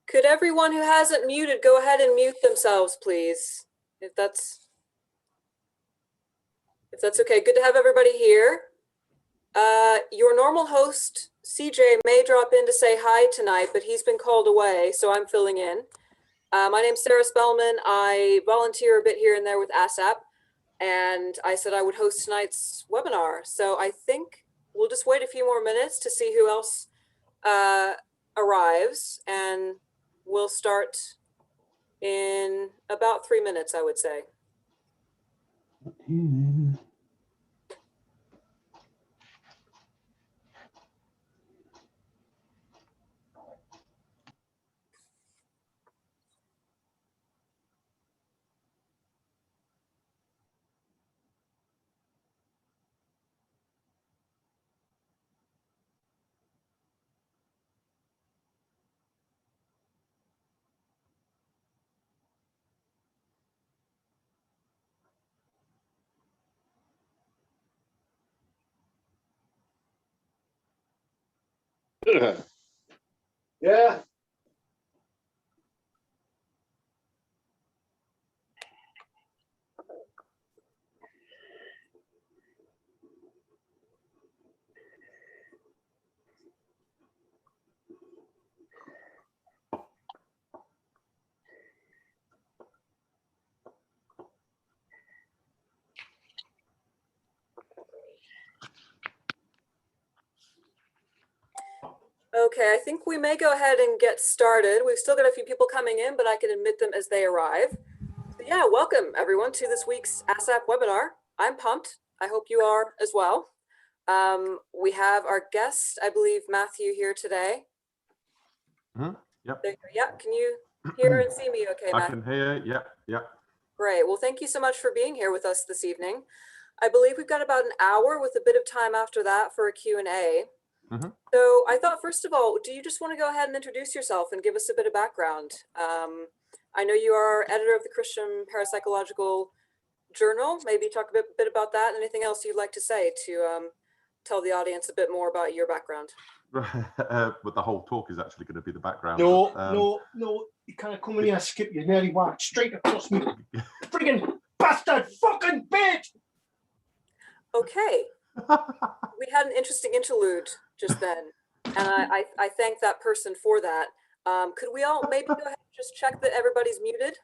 Could everyone who hasn't muted go ahead and mute themselves, please? If that's okay. Good to have everybody here. Your normal host, CJ, may drop in to say hi tonight, but he's been called away, so I'm filling in. My name's Sarah Spellman. I volunteer a bit here and there with ASSAP, and I said I would host tonight's webinar. So I think we'll just wait a few more minutes to see who else arrives, and we'll start in about 3 minutes, I would say. Yeah. Okay, I think we may go ahead and get started. We've still got a few people coming in, but I can admit them as they arrive. So yeah, welcome everyone to this week's ASSAP webinar. I'm pumped. I hope you are as well. We have our guest, I believe, Matthew, here today. Yep. Yeah, can you hear and see me okay, Matt? I can hear, yeah. Great, well, thank you so much for being here with us this evening. I believe we've got about an hour with a bit of time after that for a Q&A. So I thought, first of all, do you just want to go ahead and introduce yourself and give us a bit of background? I know you are editor of the Christian Parapsychological Journal. Maybe talk a bit about that. Anything else you'd like to say to tell the audience a bit more about your background? But the whole talk is actually going to be the background. No, you can't come in here and skip. You nearly walked straight across me. Friggin' bastard fucking bitch! Okay. We had an interesting interlude just then, and I thank that person for that. Could we all maybe go ahead and just check that everybody's muted?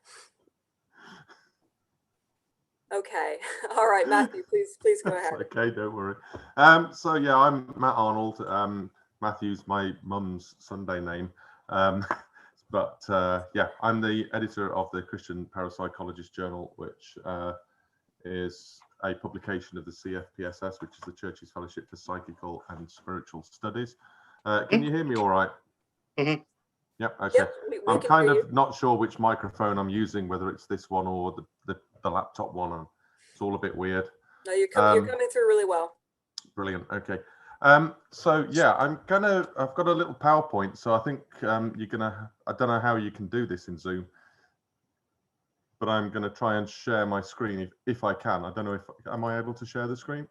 Okay. All right, Matthew, please go ahead. Okay, don't worry. So yeah, I'm Matt Arnold. Matthew's my mum's Sunday name. But yeah, I'm the editor of the Christian Parapsychologist Journal, which is a publication of the CFPSS, which is the Church's Fellowship for Psychical and Spiritual Studies. Can you hear me all right? Yep, okay. Yep, we I'm can kind hear of not sure which microphone I'm using, whether it's this one or the laptop one. And it's all a bit weird. No, you're coming through really well. Brilliant. Okay. So yeah, I've got a little PowerPoint. So I think I don't know how you can do this in Zoom, but I'm going to try and share my screen if I can. I don't know am I able to share the screen?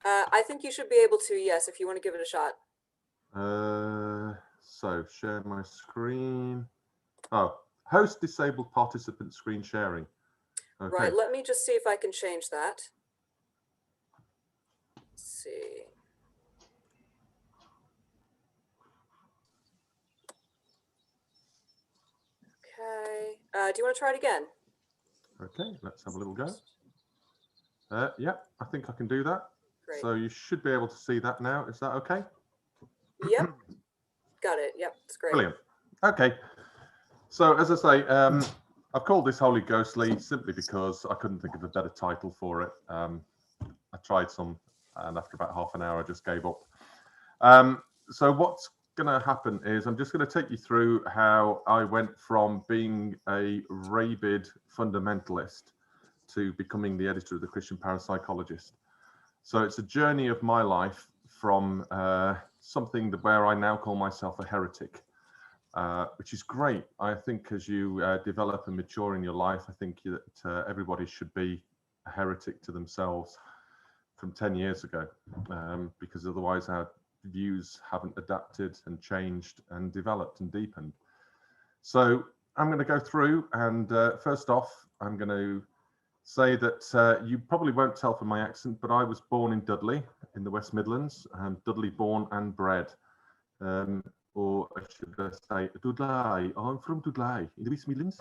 I think you should be able to, yes, if you want to give it a shot. So share my screen. Oh, host disabled participant screen sharing. Okay. Right, let me just see if I can change that. Let's see. Okay, do you want to try it again? Okay, let's have a little go. Yeah, I think I can do that. Great. So you should be able to see that now. Is that okay? Yep, got it. Yep, it's great. Brilliant. Okay. So as I say, I've called this Holy Ghostly simply because I couldn't think of a better title for it. I tried some, and after about half an hour, I just gave up. So what's going to happen is I'm just going to take you through how I went from being a rabid fundamentalist to becoming the editor of the Christian Parapsychologist. So it's a journey of my life from something where I now call myself a heretic, which is great. I think as you develop and mature in your life, I think that everybody should be a heretic to themselves from 10 years ago, because otherwise our views haven't adapted and changed and developed and deepened. So I'm going to go through, and first off, I'm going to say that you probably won't tell from my accent, but I was born in Dudley in the West Midlands. Dudley born and bred, or should I say Dudley. I'm from Dudley in the West Midlands.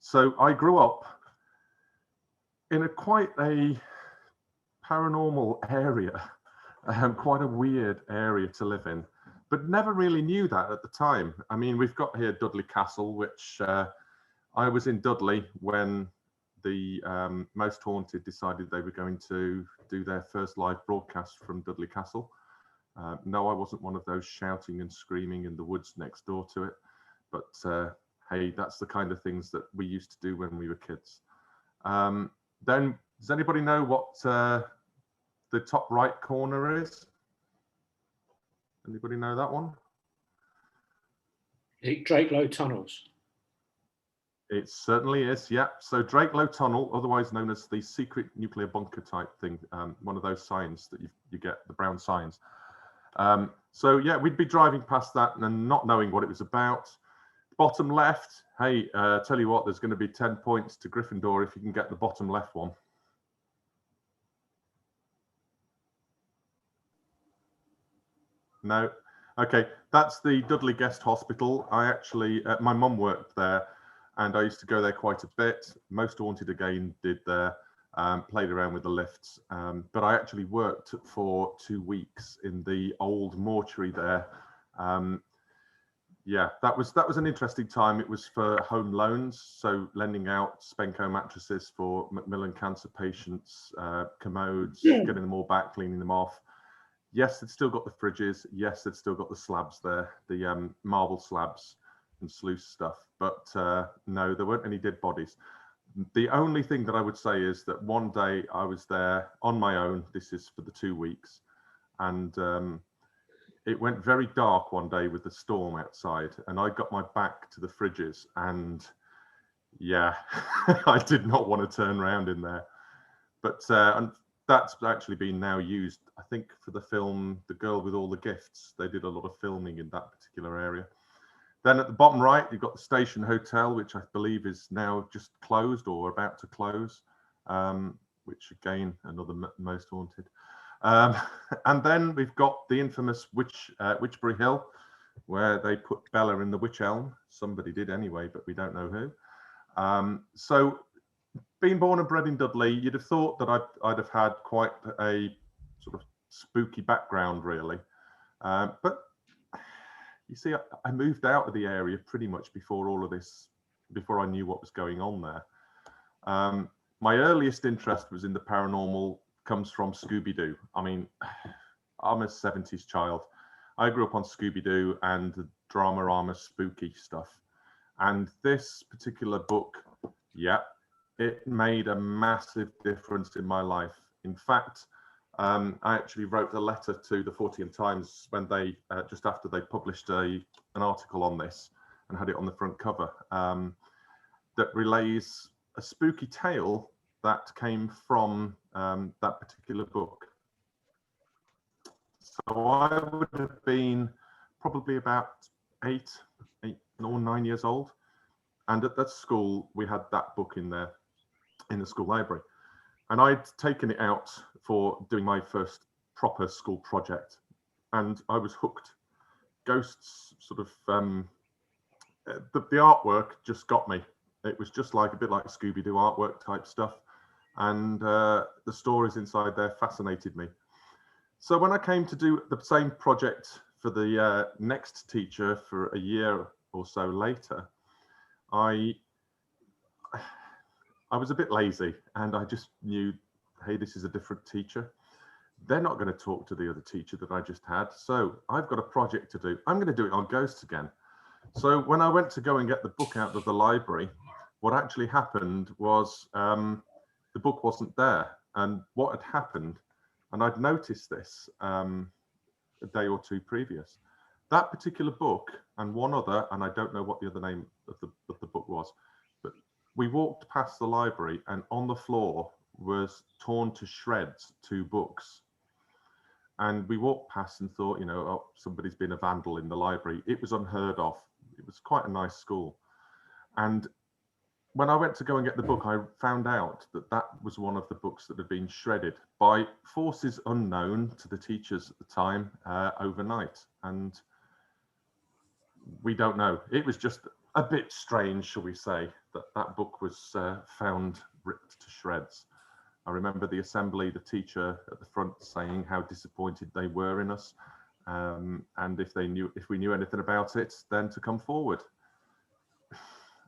So I grew up in quite a paranormal area, quite a weird area to live in, but never really knew that at the time. I mean, we've got here Dudley Castle, which I was in Dudley when the Most Haunted decided they were going to do their first live broadcast from Dudley Castle. No, I wasn't one of those shouting and screaming in the woods next door to it, but hey, that's the kind of things that we used to do when we were kids. Then, does anybody know what the top right corner is? Anybody know that one? Drakelow Tunnels. It certainly is, yeah. So Drakelow Tunnel, otherwise known as the secret nuclear bunker type thing, one of those signs that you get, the brown signs. So yeah, we'd be driving past that and not knowing what it was about. Bottom left, hey, tell you what, there's going to be 10 points to Gryffindor if you can get the bottom left one. No? Okay, that's the Dudley Guest Hospital. I actually, my mum worked there, and I used to go there quite a bit. Most Haunted again did there, played around with the lifts. But I actually worked for 2 weeks in the old mortuary there. Yeah, that was an interesting time. It was for home loans, so lending out Spenco mattresses for Macmillan cancer patients, commodes, getting them all back, cleaning them off. Yes, they'd still got the fridges. Yes, they'd still got the slabs there, the marble slabs and sluice stuff. But no, there weren't any dead bodies. The only thing that I would say is that one day I was there on my own. This is for the 2 weeks. And it went very dark one day with the storm outside. And I got my back to the fridges. And yeah, I did not want to turn around in there. But that's actually been now used, I think, for the film The Girl with All the Gifts. They did a lot of filming in that particular area. Then at the bottom right, you've got the Station Hotel, which I believe is now just closed or about to close, which again, another Most Haunted. And then we've got the infamous Witchbury Hill, where they put Bella in the Witch Elm. Somebody did anyway, but we don't know who. So being born and bred in Dudley, you'd have thought that I'd have had quite a sort of spooky background, really. But you see, I moved out of the area pretty much before all of this, before I knew what was going on there. My earliest interest was in the paranormal, comes from Scooby-Doo. I mean, I'm a 70s child. I grew up on Scooby-Doo and the drama spooky stuff. And this particular book, yeah, it made a massive difference in my life. In fact, I actually wrote a letter to the Fortean Times when they, just after they published an article on this and had it on the front cover, that relays a spooky tale that came from that particular book. So I would have been probably about 8 or 9 years old. And at that school, we had that book in there, in the school library. And I'd taken it out for doing my first proper school project. And I was hooked. Ghosts sort of, the artwork just got me. It was just like a bit like Scooby-Doo artwork type stuff. And the stories inside there fascinated me. So when I came to do the same project for the next teacher for a year or so later, I was a bit lazy and I just knew, hey, this is a different teacher. They're not going to talk to the other teacher that I just had. So I've got a project to do. I'm going to do it on ghosts again. So when I went to go and get the book out of the library, what actually happened was the book wasn't there. And what had happened, and I'd noticed this a day or two previous, that particular book and one other, and I don't know what the other name of the book was, but we walked past the library and on the floor was torn to shreds 2 books. And we walked past and thought, you know, oh, somebody's been a vandal in the library. It was unheard of. It was quite a nice school. And when I went to go and get the book, I found out that that was one of the books that had been shredded by forces unknown to the teachers at the time overnight. And we don't know. It was just a bit strange, shall we say, that that book was found ripped to shreds. I remember the assembly, the teacher at the front saying how disappointed they were in us, and if we knew anything about it, then to come forward.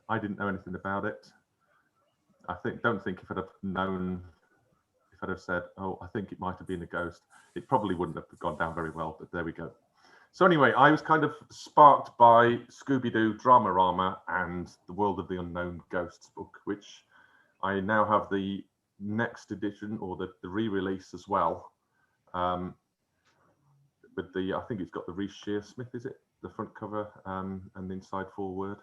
I didn't know anything about it. Don't think if I'd have known, if I'd have said, oh, I think it might have been a ghost, it probably wouldn't have gone down very well, but there we go. So anyway, I was kind of sparked by Scooby-Doo, Dramarama, and the World of the Unknown Ghosts book, which I now have the next edition, or the re-release as well, with the, I think it's got the Reece Shearsmith, is it? The front cover and the inside forward.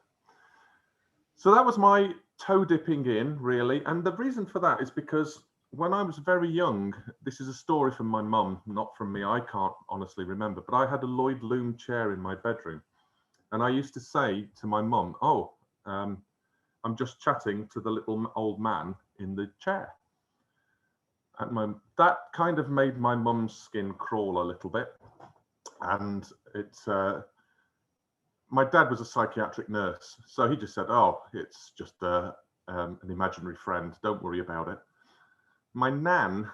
So that was my toe dipping in, really. And the reason for that is because when I was very young, this is a story from my mum, not from me. I can't honestly remember, but I had a Lloyd loom chair in my bedroom. And I used to say to my mum, oh, I'm just chatting to the little old man in the chair. And that kind of made my mum's skin crawl a little bit. And my dad was a psychiatric nurse, so he just said, oh, it's just an imaginary friend, don't worry about it. My nan,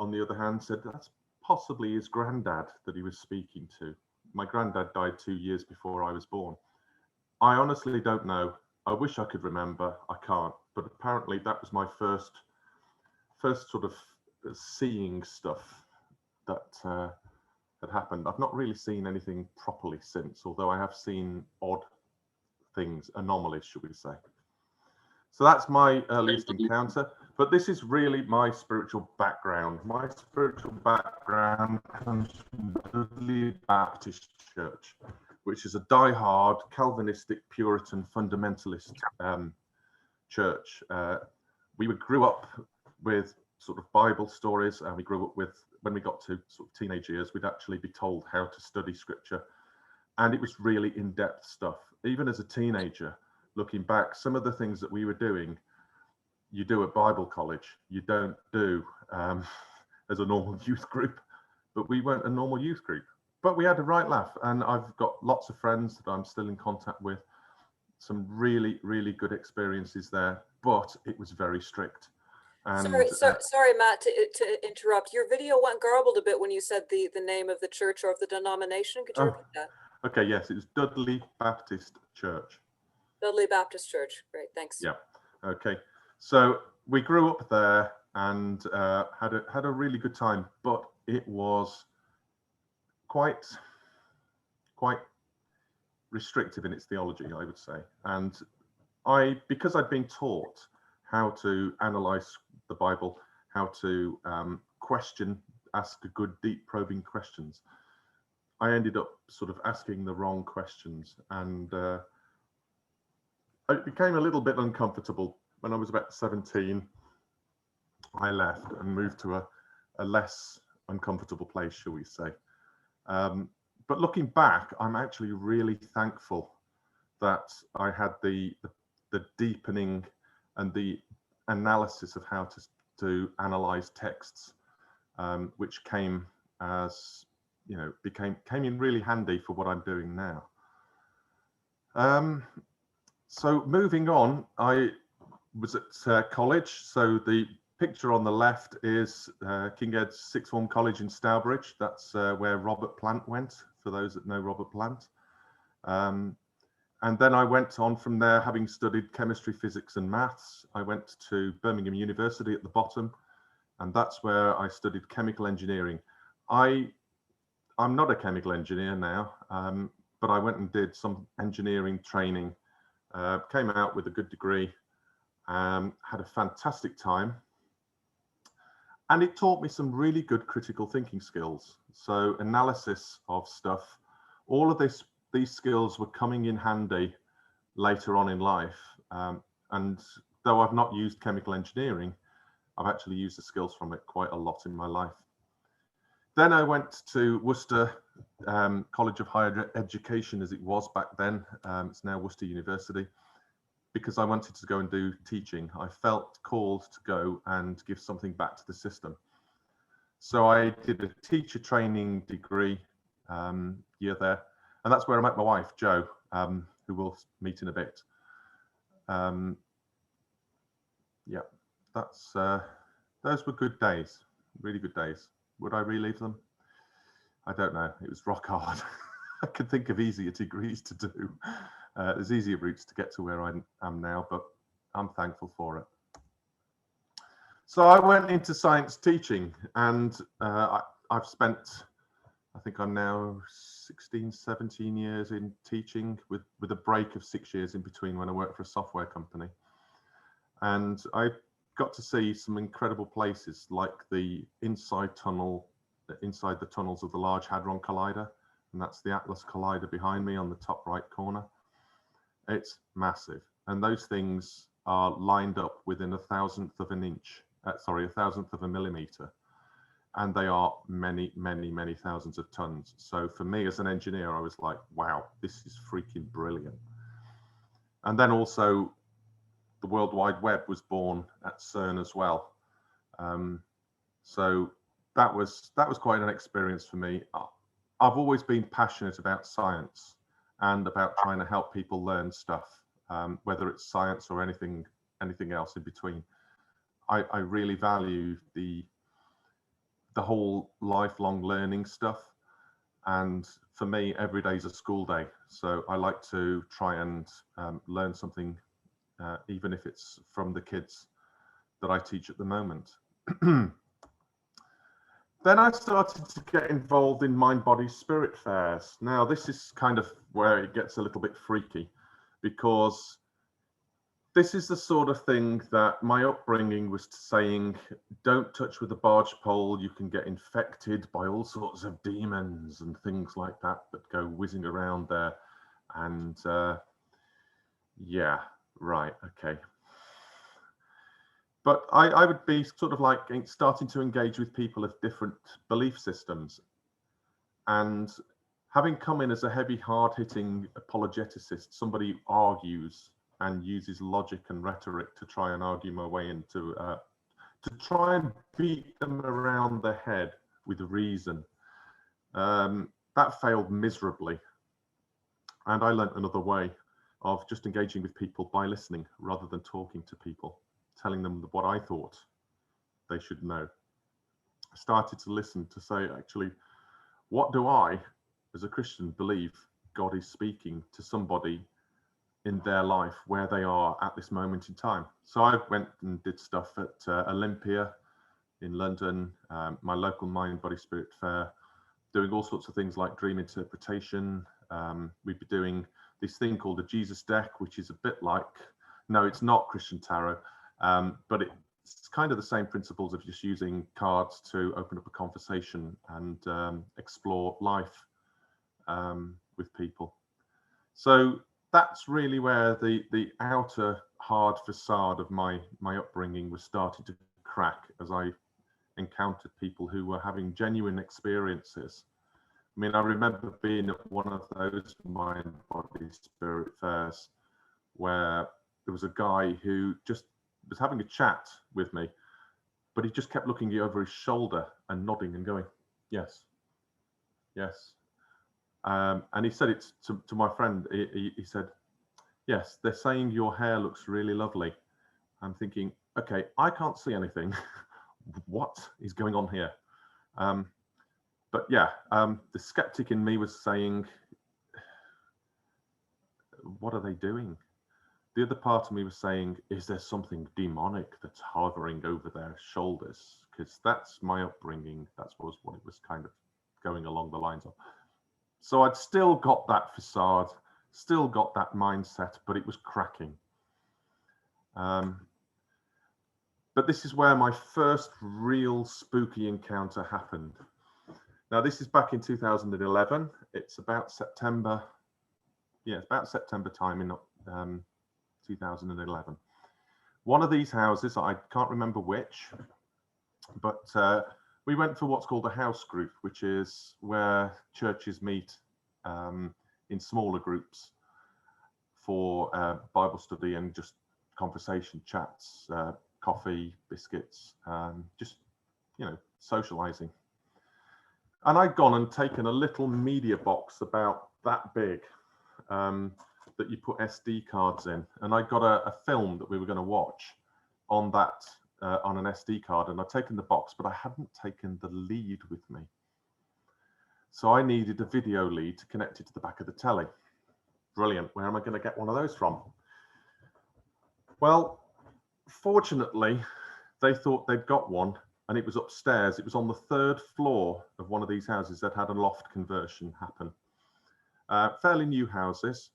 on the other hand, said that's possibly his granddad that he was speaking to. My granddad died 2 years before I was born. I honestly don't know. I wish I could remember. I can't. But apparently that was my first sort of seeing stuff that had happened. I've not really seen anything properly since, although I have seen odd things, anomalies, should we say. So that's my earliest encounter. But this is really my spiritual background. My spiritual background comes from the Dudley Baptist Church, which is a die-hard Calvinistic Puritan fundamentalist church. We grew up with sort of Bible stories, and we grew up with, when we got to sort of teenage years, we'd actually be told how to study scripture. And it was really in-depth stuff. Even as a teenager, looking back, some of the things that we were doing, you do at Bible college, you don't do as a normal youth group. But we weren't a normal youth group. But we had a right laugh, and I've got lots of friends that I'm still in contact with. Some really, really good experiences there, but it was very strict. And, sorry, Matt, to interrupt. Your video went garbled a bit when you said the name of the church or of the denomination. Could you repeat that? Okay, yes, it's Dudley Baptist Church. Dudley Baptist Church. Great, thanks. Yeah. Okay. So we grew up there and had a really good time, but it was quite restrictive in its theology, I would say. And because I'd been taught how to analyze the Bible, how to ask good, deep, probing questions, I ended up sort of asking the wrong questions, and it became a little bit uncomfortable. When I was about 17, I left and moved to a less uncomfortable place, shall we say. But looking back, I'm actually really thankful that I had the deepening and the analysis of how to analyze texts, which came as, you know, came in really handy for what I'm doing now. So moving on, I was at college. So the picture on the left is King Ed's Sixth Form College in Stourbridge. That's where Robert Plant went, for those that know Robert Plant. And then I went on from there, having studied chemistry, physics and maths. I went to Birmingham University at the bottom, and that's where I studied chemical engineering. I'm not a chemical engineer now, but I went and did some engineering training, came out with a good degree, had a fantastic time. And it taught me some really good critical thinking skills. So analysis of stuff, all of these skills were coming in handy later on in life. And though I've not used chemical engineering, I've actually used the skills from it quite a lot in my life. Then I went to Worcester College of Higher Education, as it was back then. It's now Worcester University, because I wanted to go and do teaching. I felt called to go and give something back to the system. So I did a teacher training degree year there, and that's where I met my wife, Jo, who we'll meet in a bit. Yeah, that's those were good days, really good days. Would I relive them? I don't know. It was rock hard. I could think of easier degrees to do. There's easier routes to get to where I am now, but I'm thankful for it. So I went into science teaching, and I've spent, I think I'm now 16, 17 years in teaching, with a break of 6 years in between when I worked for a software company. And I got to see some incredible places, like the inside the tunnels of the Large Hadron Collider, and that's the Atlas Collider behind me on the top right corner. It's massive, and those things are lined up within a thousandth of an inch, a thousandth of a millimeter, and they are many, many, many thousands of tons. So for me as an engineer, I was like, wow, this is freaking brilliant. And then also the World Wide Web was born at CERN as well. So that was quite an experience for me. I've always been passionate about science and about trying to help people learn stuff, whether it's science or anything else in between. I really value the whole lifelong learning stuff, and for me, every day is a school day. So I like to try and learn something, even if it's from the kids that I teach at the moment. Then I started to get involved in mind, body, spirit fairs. Now, this is kind of where it gets a little bit freaky, because this is the sort of thing that my upbringing was saying, don't touch with a barge pole, you can get infected by all sorts of demons and things like that go whizzing around there. And yeah, right, okay. But I would be sort of like starting to engage with people of different belief systems. And having come in as a heavy, hard-hitting apologeticist, somebody who argues and uses logic and rhetoric to try and argue my way into, to try and beat them around the head with reason. That failed miserably. And I learned another way of just engaging with people by listening rather than talking to people, telling them what I thought they should know. I started to listen to say, actually, what do I, as a Christian, believe God is speaking to somebody in their life where they are at this moment in time? So I went and did stuff at Olympia in London, my local mind, body, spirit fair, doing all sorts of things like dream interpretation. We'd be doing this thing called the Jesus deck, which is a bit like, no, it's not Christian tarot, but it's kind of the same principles of just using cards to open up a conversation and explore life with people. So that's really where the outer hard facade of my upbringing was starting to crack as I encountered people who were having genuine experiences. I mean, I remember being at one of those mind, body, spirit fairs where there was a guy who just was having a chat with me, but he just kept looking over his shoulder and nodding and going, yes, yes. And he said it to my friend. He said, yes, they're saying your hair looks really lovely. I'm thinking, okay, I can't see anything. What is going on here? But yeah, the skeptic in me was saying, what are they doing? The other part of me was saying, is there something demonic that's hovering over their shoulders? Because that's my upbringing. That was what it was kind of going along the lines of. So I'd still got that facade, still got that mindset, but it was cracking. But this is where my first real spooky encounter happened. Now, this is back in 2011. It's about September. Yeah, it's about September time in 2011. One of these houses, I can't remember which, but we went for what's called a house group, which is where churches meet in smaller groups for Bible study and just conversation, chats, coffee, biscuits, just, socializing. And I'd gone and taken a little media box about that big that you put SD cards in. And I got a film that we were going to watch on that, on an SD card. And I'd taken the box, but I hadn't taken the lead with me. So I needed a video lead to connect it to the back of the telly. Brilliant. Where am I going to get one of those from? Well, fortunately, they thought they'd got one, and it was upstairs. It was on the 3rd floor of one of these houses that had a loft conversion happen. Fairly new houses.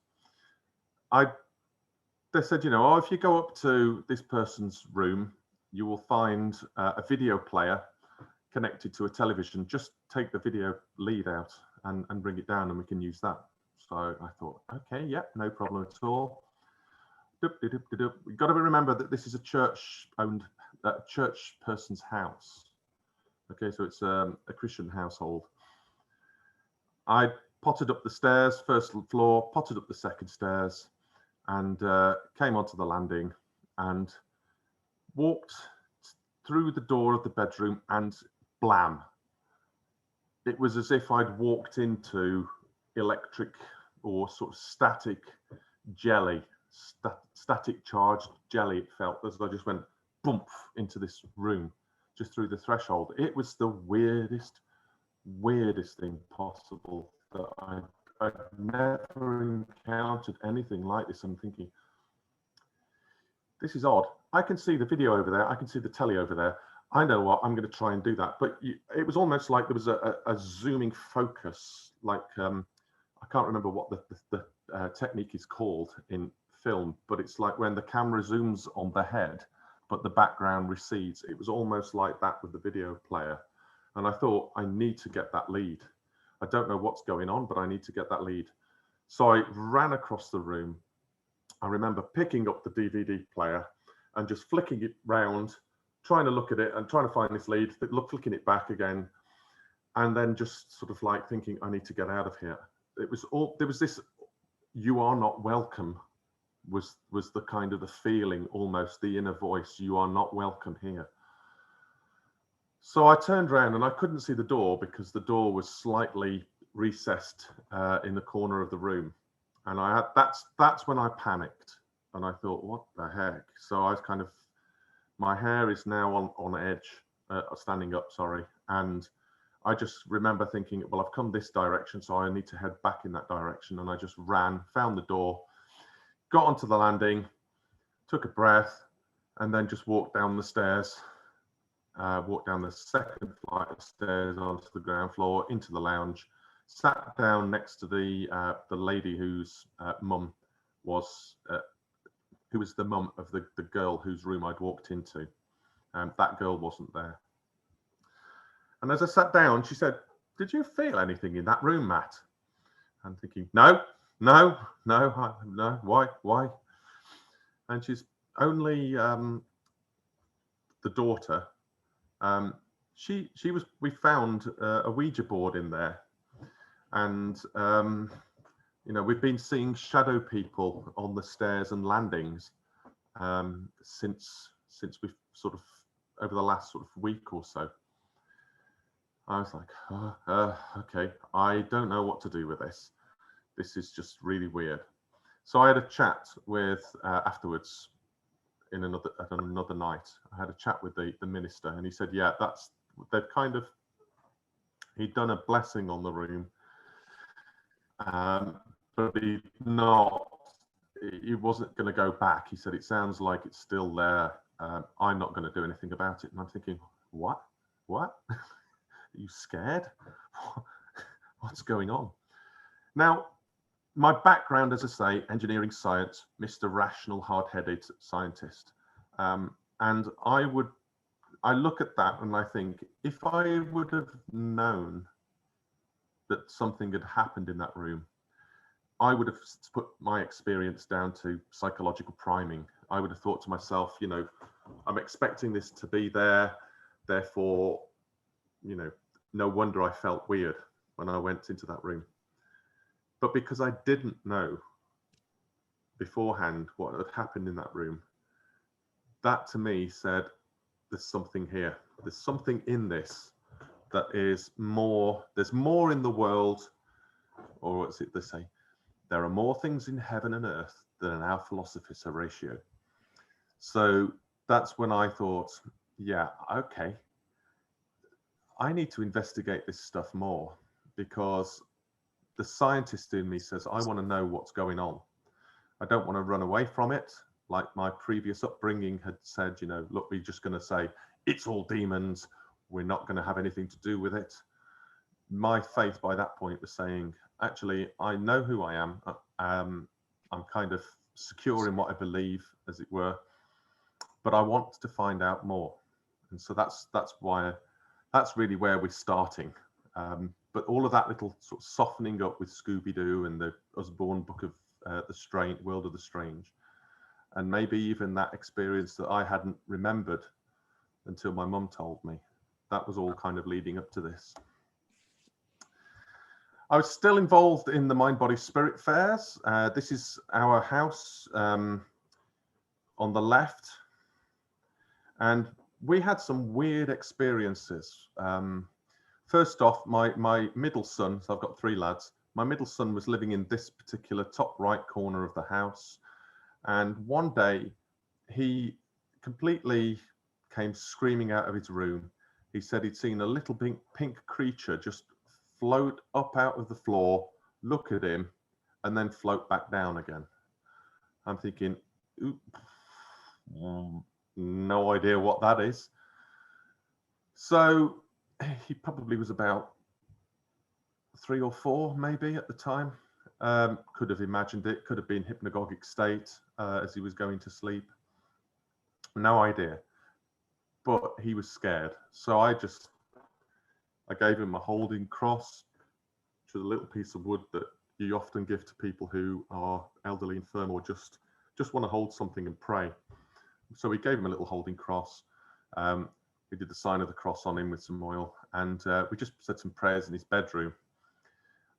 They said, if you go up to this person's room, you will find a video player connected to a television. Just take the video lead out and bring it down, and we can use that. So I thought, okay, yeah, no problem at all. We've got to remember that this is a church-owned, church person's house. Okay, so it's a Christian household. I potted up the stairs, 1st floor, potted up the 2nd stairs, and came onto the landing and walked through the door of the bedroom, and blam. It was as if I'd walked into electric or sort of static jelly, static charged jelly. It felt as I just went boom into this room, just through the threshold. It was the weirdest thing possible. That I'd never encountered anything like this. I'm thinking, this is odd. I can see the video over there. I can see the telly over there. I know what, I'm going to try and do that. But it was almost like there was a zooming focus, like I can't remember what the technique is called in film, but it's like when the camera zooms on the head, but the background recedes. It was almost like that with the video player. And I thought, I need to get that lead. I don't know what's going on, but I need to get that lead. So I ran across the room. I remember picking up the DVD player and just flicking it round, trying to look at it and trying to find this lead, flicking it back again. And then just sort of like thinking, I need to get out of here. There was this, you are not welcome, was the kind of the feeling, almost the inner voice, you are not welcome here. So I turned around and I couldn't see the door because the door was slightly recessed in the corner of the room. And that's when I panicked and I thought, what the heck? So I was kind of, my hair is now on edge, standing up, sorry. And I just remember thinking, well, I've come this direction, so I need to head back in that direction. And I just ran, found the door, got onto the landing, took a breath, and then just walked down the stairs, walked down the 2nd flight of stairs onto the ground floor, into the lounge, sat down next to the lady whose mum was, who was the mum of the girl whose room I'd walked into. That girl wasn't there. And as I sat down, she said, "Did you feel anything in that room, Matt?" I'm thinking, no, why? And she's only the daughter. We found a Ouija board in there, and we've been seeing shadow people on the stairs and landings since we've sort of over the last sort of week or so. I was like, okay, I don't know what to do with this. This is just really weird. So I had a chat with afterwards in another night. I had a chat with the minister, and he said, yeah, he'd done a blessing on the room, but he wasn't going to go back. He said, it sounds like it's still there. I'm not going to do anything about it. And I'm thinking, what? Are you scared? What's going on? Now, my background, as I say, engineering science, Mr. Rational, hard-headed scientist. And I look at that and I think, if I would have known that something had happened in that room, I would have put my experience down to psychological priming. I would have thought to myself, I'm expecting this to be there, therefore you know, no wonder I felt weird when I went into that room. But because I didn't know beforehand what had happened in that room, that to me said, there's something here. There's something in this that is more, there's more in the world, or what's it they say? There are more things in heaven and earth than in our philosopher's ratio. So that's when I thought, yeah, okay, I need to investigate this stuff more, because the scientist in me says, I want to know what's going on. I don't want to run away from it. Like my previous upbringing had said, you know, look, we're just going to say, it's all demons. We're not going to have anything to do with it. My faith by that point was saying, actually, I know who I am. I'm kind of secure in what I believe, as it were, but I want to find out more. And so that's why, that's really where we're starting. But all of that little sort of softening up with Scooby-Doo and the Usborne book of the Strange, World of the Strange, and maybe even that experience that I hadn't remembered until my mum told me, that was all kind of leading up to this. I was still involved in the Mind, Body, Spirit fairs. This is our house on the left. And we had some weird experiences. First off, my middle son, so I've got 3 lads, my middle son was living in this particular top right corner of the house. And one day he completely came screaming out of his room. He said he'd seen a little pink creature just float up out of the floor, look at him, and then float back down again. I'm thinking, no idea what that is. So he probably was about 3 or 4 maybe at the time. Could have imagined it, could have been hypnagogic state as he was going to sleep. No idea. But he was scared. So I gave him a holding cross, which is a little piece of wood that you often give to people who are elderly, infirm, or just want to hold something and pray. So we gave him a little holding cross. We did the sign of the cross on him with some oil, and we just said some prayers in his bedroom.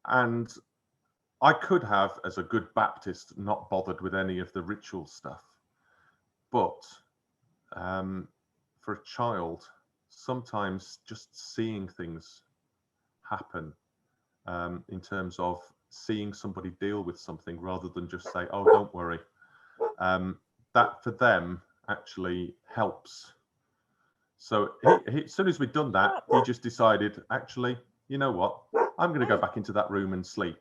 And I could have, as a good Baptist, not bothered with any of the ritual stuff. But for a child, sometimes just seeing things happen in terms of seeing somebody deal with something rather than just say, oh, don't worry. That for them actually helps. So as soon as we'd done that, he just decided, actually, you know what? I'm going to go back into that room and sleep.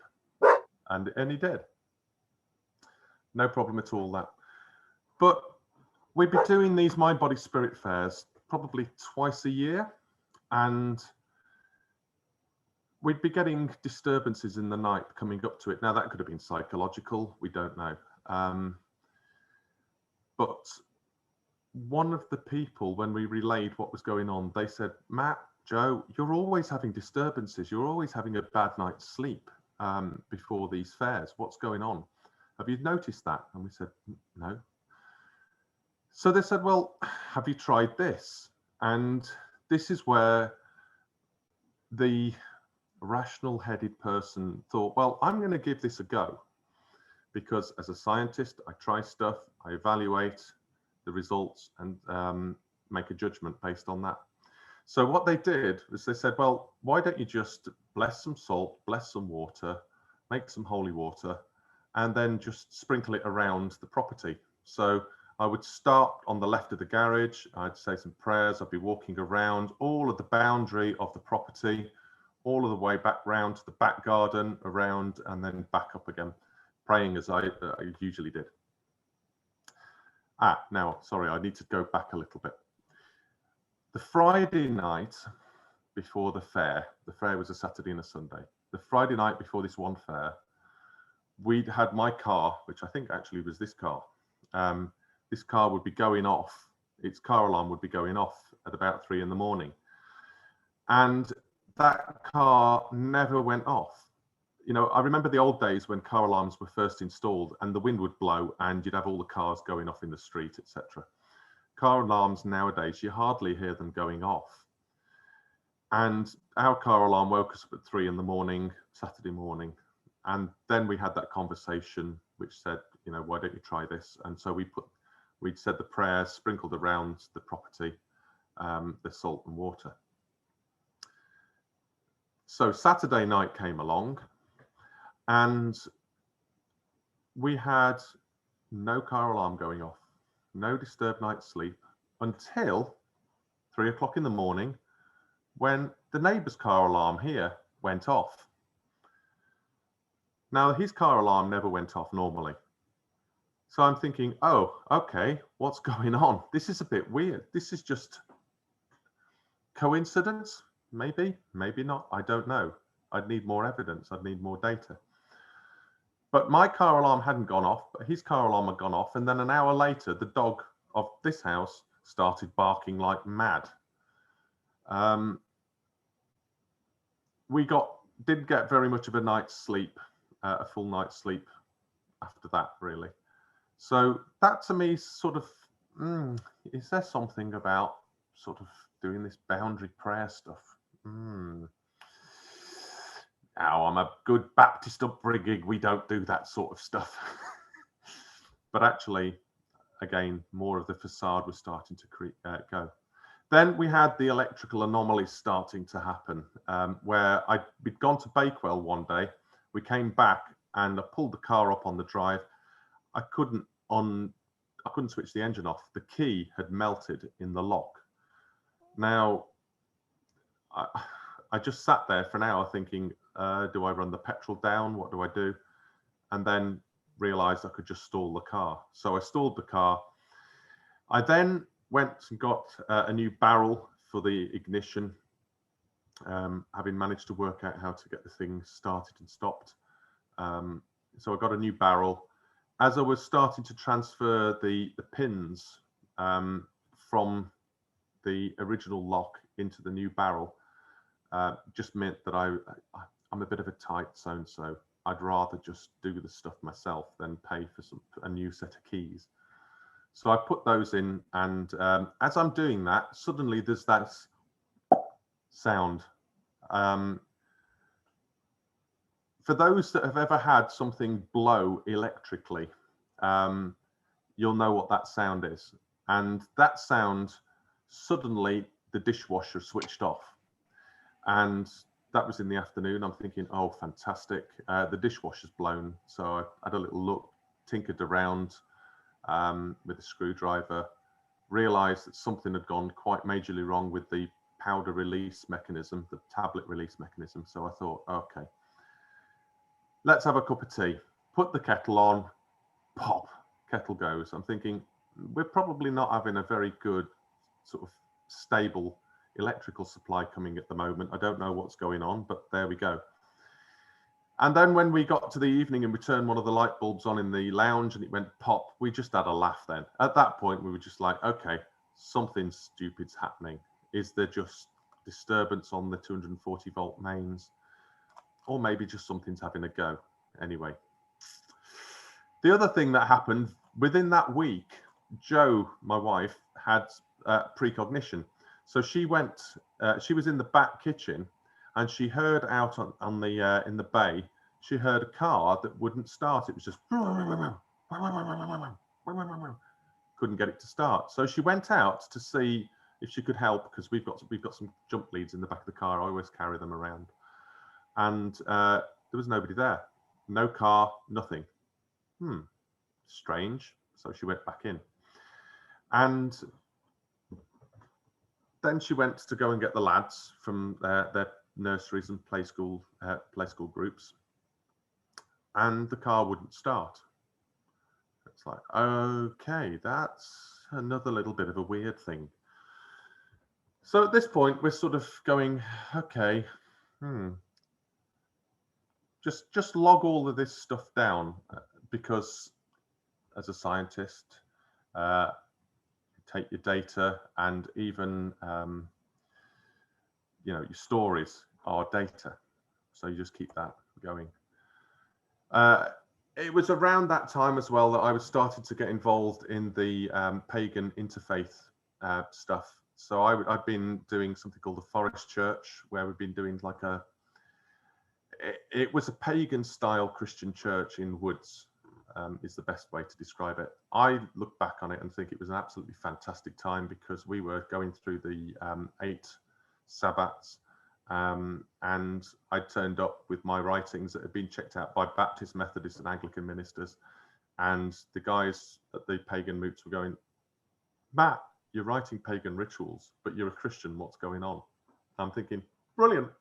And he did. No problem at all, that. But we'd be doing these Mind, Body, Spirit fairs probably twice a year. And we'd be getting disturbances in the night coming up to it. Now, that could have been psychological. We don't know. But one of the people, when we relayed what was going on, they said, Matt, Joe, you're always having disturbances. You're always having a bad night's sleep before these fairs. What's going on? Have you noticed that? And we said, no. So they said, well, have you tried this? And this is where the rational-headed person thought, well, I'm going to give this a go. Because as a scientist, I try stuff, I evaluate the results and make a judgment based on that. So what they did was they said, well, why don't you just bless some salt, bless some water, make some holy water, and then just sprinkle it around the property. So I would start on the left of the garage, I'd say some prayers, I'd be walking around all of the boundary of the property, all of the way back round to the back garden, around, and then back up again, praying as I usually did. Now, sorry, I need to go back a little bit. The Friday night before the fair was a Saturday and a Sunday. The Friday night before this one fair, we'd had my car, which I think actually was this car. This car would be going off, its car alarm would be going off at about 3 in the morning. And that car never went off. You know, I remember the old days when car alarms were first installed and the wind would blow and you'd have all the cars going off in the street, etc. Car alarms nowadays, you hardly hear them going off. And our car alarm woke us up at 3 in the morning, Saturday morning. And then we had that conversation, which said, you know, why don't you try this? And so we'd said the prayers, sprinkled around the property, the salt and water. So Saturday night came along, and we had no car alarm going off, no disturbed night's sleep until 3 o'clock in the morning, when the neighbour's car alarm here went off. Now, his car alarm never went off normally. So I'm thinking, oh, okay, what's going on? This is a bit weird. This is just coincidence? Maybe, maybe not. I don't know. I'd need more evidence. I'd need more data. But my car alarm hadn't gone off, but his car alarm had gone off. And then an hour later, the dog of this house started barking like mad. We didn't get very much of a night's sleep, a full night's sleep after that, really. So that to me sort of, is there something about sort of doing this boundary prayer stuff? Now, I'm a good Baptist upbringing. We don't do that sort of stuff. But actually, again, more of the facade was starting to go. Then we had the electrical anomalies starting to happen, where we'd gone to Bakewell one day. We came back and I pulled the car up on the drive. I couldn't switch the engine off. The key had melted in the lock. Now, I just sat there for an hour thinking, do I run the petrol down? What do I do? And then realized I could just stall the car. So I stalled the car. I then went and got a new barrel for the ignition, having managed to work out how to get the thing started and stopped. So I got a new barrel. As I was starting to transfer the pins from the original lock into the new barrel, just meant that I'm a bit of a tight so-and-so. I'd rather just do the stuff myself than pay for a new set of keys. So I put those in, and as I'm doing that, suddenly there's that sound. For those that have ever had something blow electrically, you'll know what that sound is. And that sound, suddenly the dishwasher switched off. And that was in the afternoon. I'm thinking, oh, fantastic. The dishwasher's blown. So I had a little look, tinkered around with a screwdriver, realized that something had gone quite majorly wrong with the powder release mechanism, the tablet release mechanism. So I thought, okay, let's have a cup of tea. Put the kettle on, pop, kettle goes. I'm thinking, we're probably not having a very good sort of stable electrical supply coming at the moment. I don't know what's going on, but there we go. And then when we got to the evening and we turned one of the light bulbs on in the lounge and it went pop, we just had a laugh then. At that point, we were just like, okay, something stupid's happening. Is there just disturbance on the 240 volt mains? Or maybe just something's having a go. Anyway, the other thing that happened within that week, Jo, my wife, had precognition. So she went, she was in the back kitchen and she heard out on the in the bay, she heard a car that wouldn't start. It was just couldn't get it to start. So she went out to see if she could help, because we've got some jump leads in the back of the car. I always carry them around. And there was nobody there. No car, nothing. Strange. So she went back in. And then she went to go and get the lads from their nurseries and play school groups. And the car wouldn't start. It's like, okay, that's another little bit of a weird thing. So at this point, we're sort of going, okay, just log all of this stuff down, because as a scientist, take your data, and even your stories are data, so you just keep that going. It was around that time as well that I was starting to get involved in the pagan interfaith stuff. So I've been doing something called the Forest Church, where we've been doing like it was a pagan style Christian church in woods, is the best way to describe it. I look back on it and think it was an absolutely fantastic time, because we were going through the 8 Sabbats, and I turned up with my writings that had been checked out by Baptist, Methodist and Anglican ministers. And the guys at the pagan moots were going, "Matt, you're writing pagan rituals, but you're a Christian, what's going on?" I'm thinking, brilliant.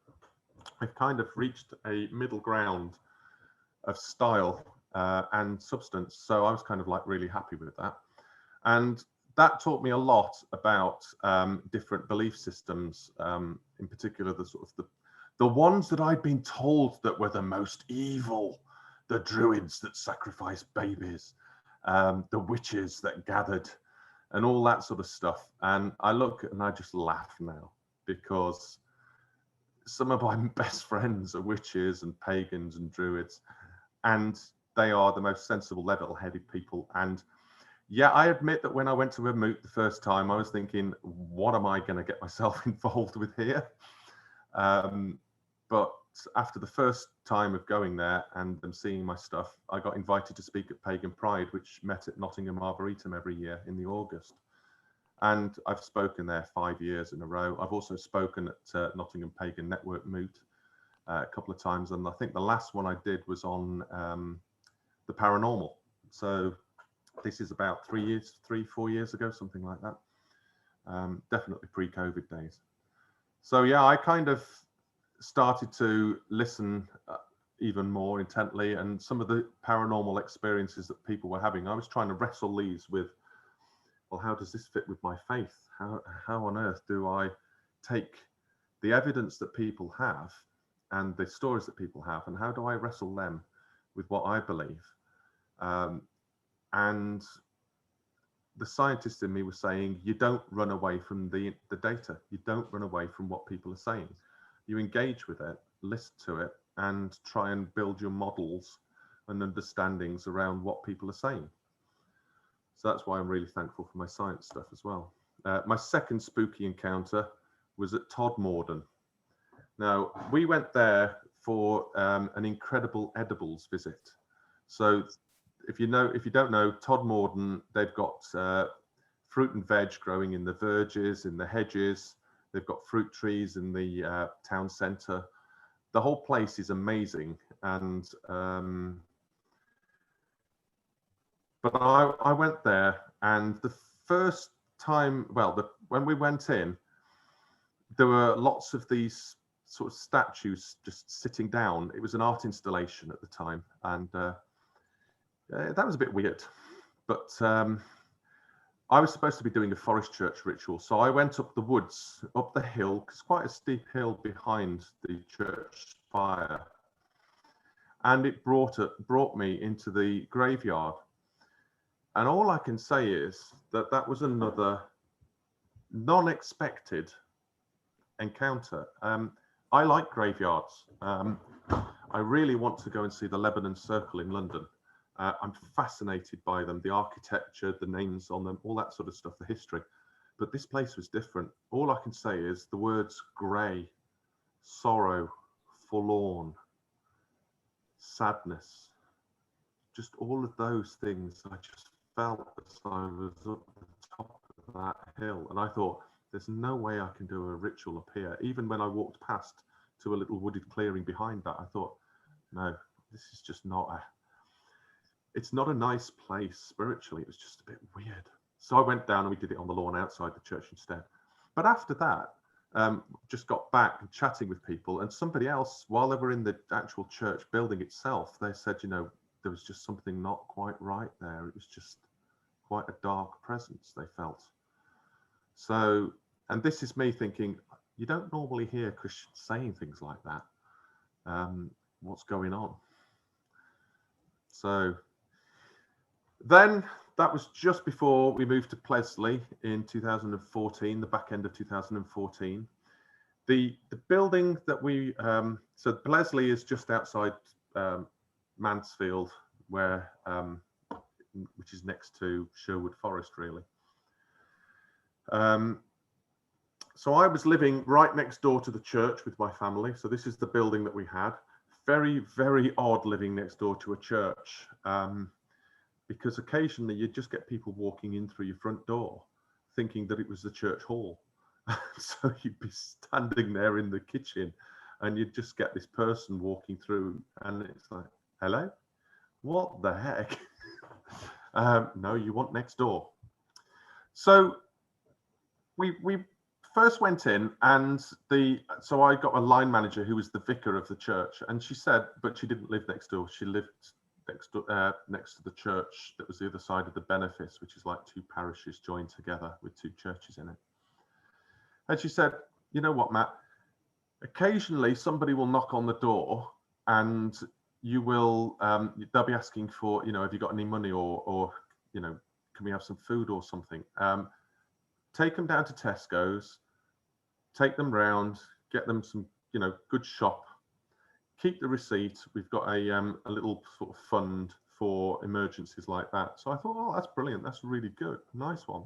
I've kind of reached a middle ground of style and substance. So I was kind of like really happy with that. And that taught me a lot about different belief systems, in particular the sort of the ones that I'd been told that were the most evil, the druids that sacrificed babies, the witches that gathered, and all that sort of stuff. And I look and I just laugh now, because some of my best friends are witches and pagans and druids, and they are the most sensible, level-headed people. And yeah, I admit that when I went to a moot the first time, I was thinking, what am I going to get myself involved with here? But after the first time of going there and them seeing my stuff, I got invited to speak at Pagan Pride, which met at Nottingham Arboretum every year in the August. And I've spoken there 5 years in a row. I've also spoken at Nottingham Pagan Network Moot a couple of times. And I think the last one I did was on the paranormal. So this is about 4 years ago, something like that. Definitely pre-COVID days. So yeah, I kind of started to listen even more intently, and some of the paranormal experiences that people were having, I was trying to wrestle these with, well, how does this fit with my faith? How on earth do I take the evidence that people have and the stories that people have, and how do I wrestle them with what I believe? And the scientist in me was saying, you don't run away from the data. You don't run away from what people are saying. You engage with it, listen to it, and try and build your models and understandings around what people are saying. So that's why I'm really thankful for my science stuff as well. My second spooky encounter was at Todmorden. Now, we went there for an incredible edibles visit. So if you don't know, Todmorden, they've got fruit and veg growing in the verges, in the hedges. They've got fruit trees in the town centre. The whole place is amazing. And but I went there, and the first time, well, when we went in, there were lots of these sort of statues just sitting down. It was an art installation at the time, and that was a bit weird. But I was supposed to be doing a forest church ritual, so I went up the woods, up the hill, because quite a steep hill behind the church spire, and it brought me into the graveyard. And all I can say is that that was another non-expected encounter. I like graveyards. I really want to go and see the Lebanon Circle in London. I'm fascinated by them, the architecture, the names on them, all that sort of stuff, the history. But this place was different. All I can say is the words grey, sorrow, forlorn, sadness, just all of those things. I just felt as I was up the top of that hill, and I thought, there's no way I can do a ritual up here. Even when I walked past to a little wooded clearing behind that, I thought, no, this is just it's not a nice place spiritually. It was just a bit weird. So I went down and we did it on the lawn outside the church instead. But after that, just got back and chatting with people, and somebody else, while they were in the actual church building itself, they said, there was just something not quite right there. It was just quite a dark presence they felt. So, and this is me thinking, you don't normally hear Christians saying things like that. What's going on? So then that was just before we moved to Plesley in 2014, the back end of 2014. The building that we, so Plesley is just outside Mansfield, where, which is next to Sherwood Forest, really. So I was living right next door to the church with my family. So this is the building that we had. Very, very odd living next door to a church, because occasionally you'd just get people walking in through your front door thinking that it was the church hall. So you'd be standing there in the kitchen and you'd just get this person walking through and it's like, hello, what the heck? No, you want next door. So we first went in, and so I got a line manager who was the vicar of the church, and she said, but she didn't live next door. She lived next to the church that was the other side of the benefice, which is like two parishes joined together with two churches in it. And she said, you know what, Matt? Occasionally somebody will knock on the door, and you will they'll be asking for, you know, have you got any money, or you know, can we have some food or something? Take them down to Tesco's, take them round, get them some, you know, good shop, keep the receipt. We've got a little sort of fund for emergencies like that. So I thought, oh, that's brilliant. That's really good. Nice one.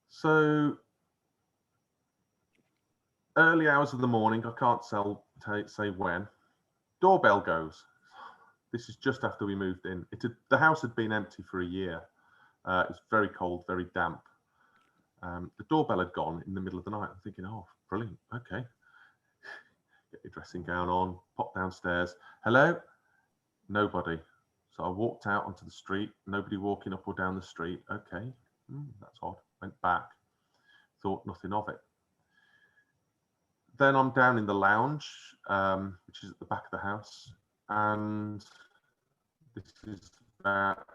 So early hours of the morning, I can't say when, doorbell goes. This is just after we moved in. The house had been empty for a year. It was very cold, very damp. The doorbell had gone in the middle of the night. I'm thinking, oh, brilliant. Okay. Get your dressing gown on, pop downstairs. Hello? Nobody. So I walked out onto the street. Nobody walking up or down the street. Okay. That's odd. Went back. Thought nothing of it. Then I'm down in the lounge, which is at the back of the house. And this is about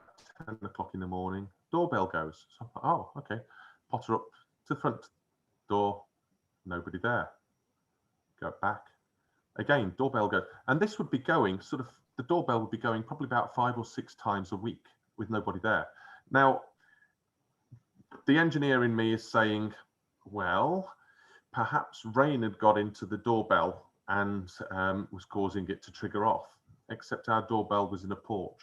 10 o'clock in the morning. Doorbell goes. So I thought, oh, okay. Potter up to the front door. Nobody there. Go back. Again, doorbell goes. And this would be going sort of, the doorbell would be going probably about 5 or 6 times a week with nobody there. Now, the engineer in me is saying, well, perhaps rain had got into the doorbell and was causing it to trigger off, except our doorbell was in a porch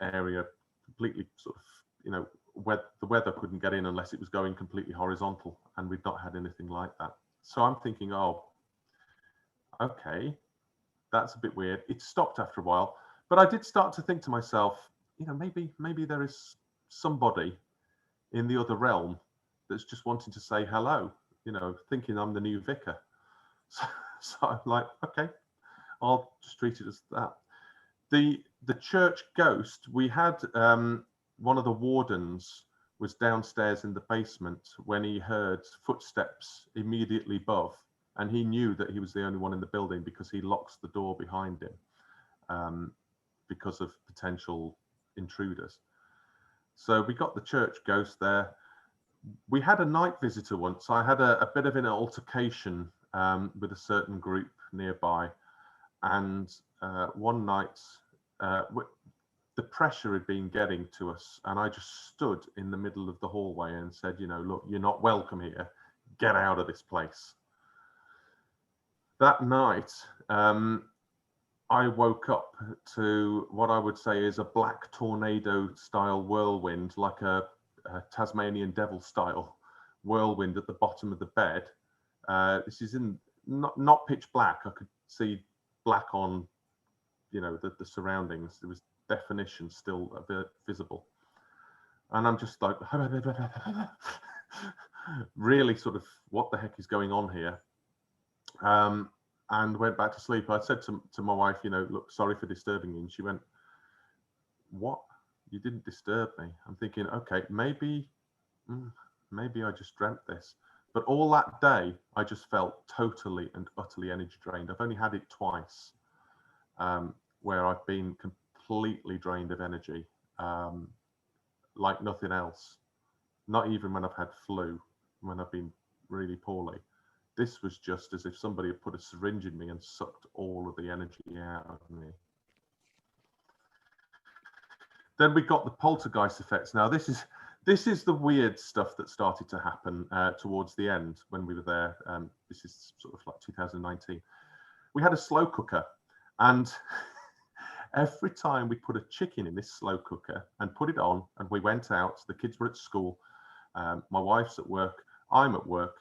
area, completely sort of, you know, where the weather couldn't get in unless it was going completely horizontal, and we'd not had anything like that. So I'm thinking, oh, okay, that's a bit weird. It stopped after a while, but I did start to think to myself, you know, maybe there is somebody in the other realm that's just wanting to say hello, you know, thinking I'm the new vicar. So I'm like, okay, I'll just treat it as that. The church ghost, we had one of the wardens was downstairs in the basement when he heard footsteps immediately above, and he knew that he was the only one in the building because he locks the door behind him because of potential intruders. So we got the church ghost there. We had a night visitor once. I had a bit of an altercation with a certain group nearby, and one night the pressure had been getting to us, and I just stood in the middle of the hallway and said, you know, look, you're not welcome here. Get out of this place. That night, I woke up to what I would say is a black tornado style whirlwind, like a Tasmanian devil style whirlwind at the bottom of the bed. This is in not pitch black. I could see black on, you know, the surroundings. There was definition still a bit visible, and I'm just like really sort of, what the heck is going on here? And went back to sleep. I said to my wife, you know, look, sorry for disturbing you. And she went, what? You didn't disturb me. I'm thinking, okay, maybe I just dreamt this. But all that day, I just felt totally and utterly energy drained. I've only had it twice where I've been completely drained of energy, like nothing else. Not even when I've had flu, when I've been really poorly. This was just as if somebody had put a syringe in me and sucked all of the energy out of me. Then we got the poltergeist effects. Now this is the weird stuff that started to happen towards the end when we were there. This is sort of like 2019. We had a slow cooker, and every time we put a chicken in this slow cooker and put it on, and we went out, the kids were at school, My wife's at work, I'm at work.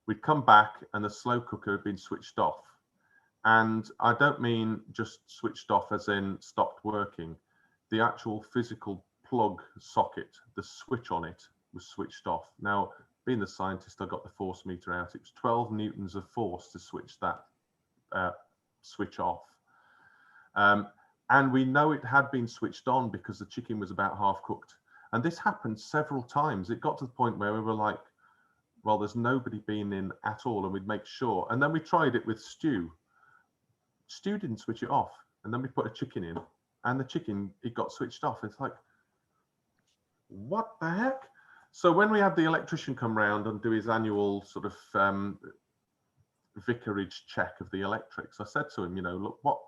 We'd come back and the slow cooker had been switched off. And I don't mean just switched off as in stopped working. The actual physical plug socket, the switch on it, was switched off. Now, being the scientist, I got the force meter out. It was 12 newtons of force to switch that switch off. And we know it had been switched on because the chicken was about half cooked. And this happened several times. It got to the point where we were like, well, there's nobody been in at all, and we'd make sure. And then we tried it with stew. Stew didn't switch it off. And then we put a chicken in, and the chicken, it got switched off. It's like, what the heck? So when we had the electrician come round and do his annual sort of vicarage check of the electrics, I said to him, you know, look, what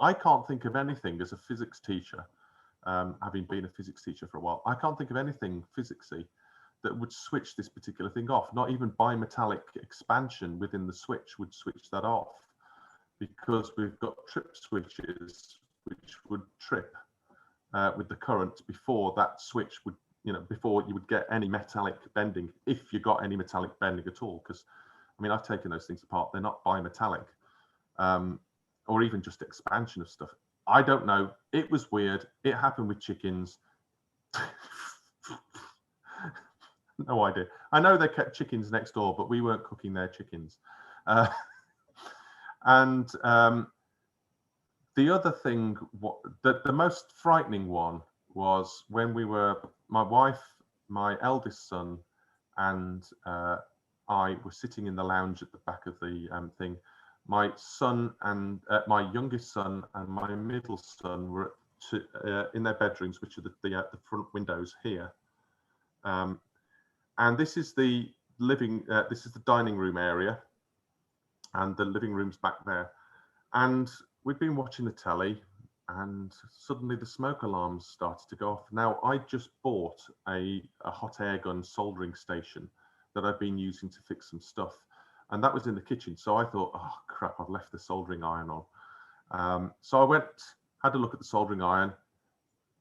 I can't think of anything as a physics teacher, having been a physics teacher for a while, I can't think of anything physicsy that would switch this particular thing off. Not even bimetallic expansion within the switch would switch that off, because we've got trip switches which would trip with the current before that switch would, you know, before you would get any metallic bending, if you got any metallic bending at all. Because I mean, I've taken those things apart, they're not bimetallic, or even just expansion of stuff. I don't know, it was weird. It happened with chickens. No idea. I know they kept chickens next door, but we weren't cooking their chickens. And the other thing, the most frightening one was when we were, my wife, my eldest son, and I were sitting in the lounge at the back of the thing. My son and my youngest son and my middle son were in their bedrooms, which are the front windows here. And this is the this is the dining room area, and the living room's back there. And we'd been watching the telly, and suddenly the smoke alarms started to go off. Now, I just bought a hot air gun soldering station that I've been using to fix some stuff, and that was in the kitchen. So I thought, oh crap, I've left the soldering iron on. So I went, had a look at the soldering iron,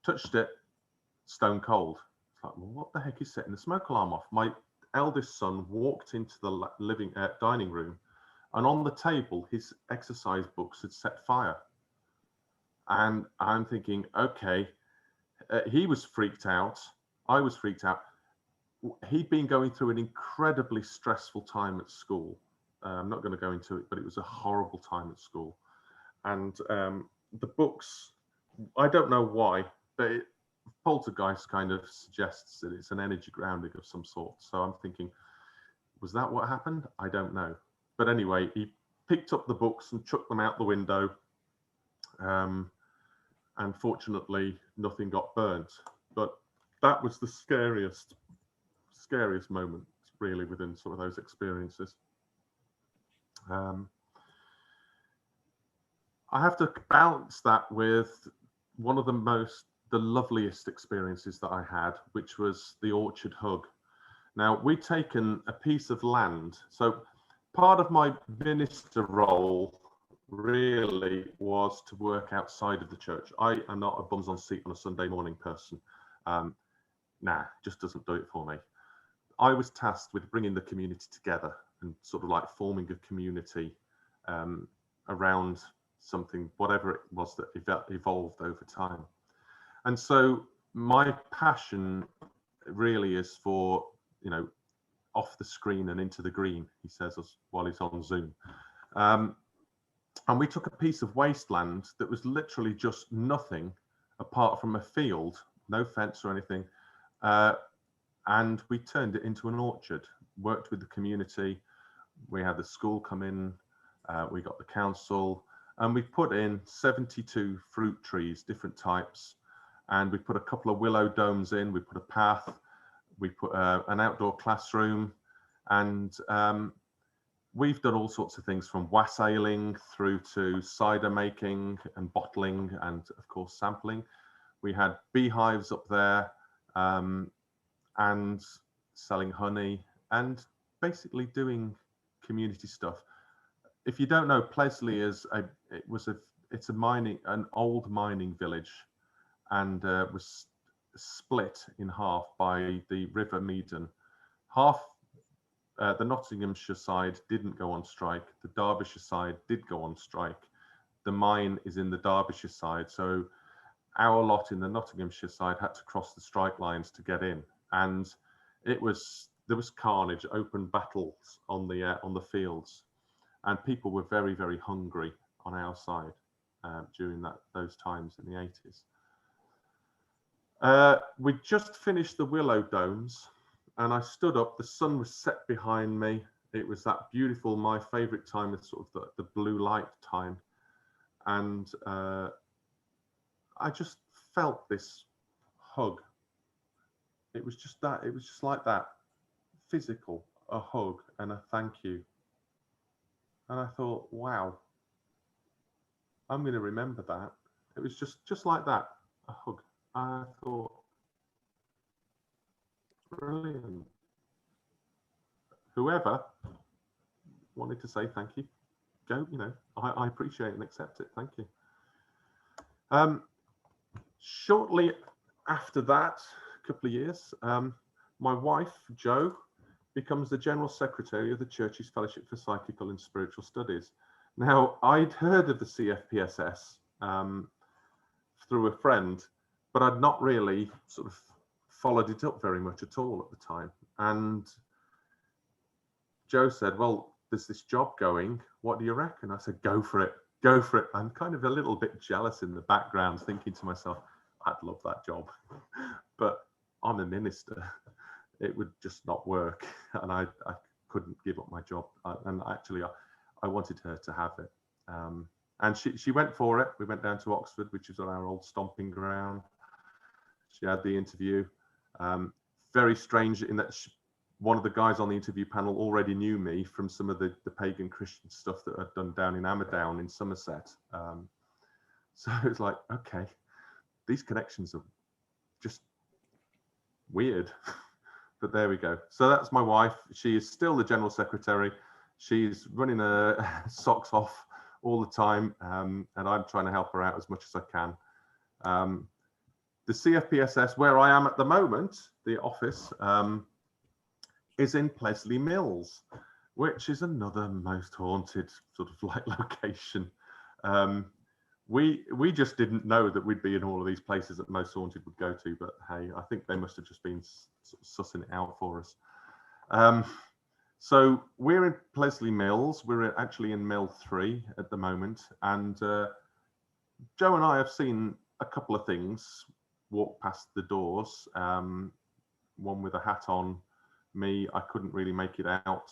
touched it, stone cold. It's like, well, what the heck is setting the smoke alarm off? My eldest son walked into the dining room, and on the table, his exercise books had set fire. And I'm thinking, okay, he was freaked out. I was freaked out. He'd been going through an incredibly stressful time at school. I'm not going to go into it, but it was a horrible time at school. And the books, I don't know why, but poltergeist kind of suggests that it's an energy grounding of some sort. So I'm thinking, was that what happened? I don't know. But anyway, he picked up the books and chucked them out the window. And fortunately, nothing got burnt. But that was the scariest moment, really, within some of those experiences. I have to balance that with one of the loveliest experiences that I had, which was the orchard hug. Now, we'd taken a piece of land. So part of my minister role really was to work outside of the church. I am not a bums on seat on a Sunday morning person. Nah, just doesn't do it for me. I was tasked with bringing the community together and sort of like forming a community around something, whatever it was that evolved over time. And so my passion really is for, you know, off the screen and into the green, he says while he's on Zoom. And we took a piece of wasteland that was literally just nothing apart from a field, no fence or anything. And we turned it into an orchard, worked with the community. We had the school come in, we got the council, and we put in 72 fruit trees, different types. And we put a couple of willow domes in, we put a path, we put an outdoor classroom, and we've done all sorts of things from wassailing through to cider making and bottling and, of course, sampling. We had beehives up there and selling honey and basically doing community stuff. If you don't know, Plesley is it's an old mining village, and was split in half by the River Meaden. half the Nottinghamshire side didn't go on strike. The Derbyshire side did go on strike. The mine is in the Derbyshire side, so our lot in the Nottinghamshire side had to cross the strike lines to get in, and there was carnage, open battles on the fields, and people were very, very hungry on our side during those times in the 80s. We just finished the Willow Domes, and I stood up. The sun was set behind me. It was that beautiful, my favourite time is sort of the blue light time, and I just felt this hug. It was just that. It was just like that, physical, a hug and a thank you. And I thought, wow, I'm going to remember that. It was just like that, a hug. I thought, brilliant. Whoever wanted to say thank you, go, I appreciate and accept it. Thank you. Shortly after that, a couple of years, my wife, Jo, becomes the General Secretary of the Church's Fellowship for Psychical and Spiritual Studies. Now, I'd heard of the CFPSS through a friend, but I'd not really sort of followed it up very much at all at the time. And Jo said, well, there's this job going. What do you reckon? I said, go for it. Go for it. I'm kind of a little bit jealous in the background, thinking to myself, I'd love that job, but I'm a minister. It would just not work, and I couldn't give up my job. And actually, I wanted her to have it, and she went for it. We went down to Oxford, which is on our old stomping ground. She had the interview. Very strange in that one of the guys on the interview panel already knew me from some of the pagan Christian stuff that I'd done down in Amadown in Somerset. So it was like, okay, these connections are just weird. But there we go. So that's my wife. She is still the General Secretary. She's running her socks off all the time, and I'm trying to help her out as much as I can. The CFPSS, where I am at the moment, the office, is in Plesley Mills, which is another most haunted sort of like location. We just didn't know that we'd be in all of these places that most haunted would go to, but hey, I think they must have just been sussing it out for us. So we're in Plesley Mills. We're actually in Mill 3 at the moment, and Jo and I have seen a couple of things walk past the doors. One with a hat on. Me, I couldn't really make it out.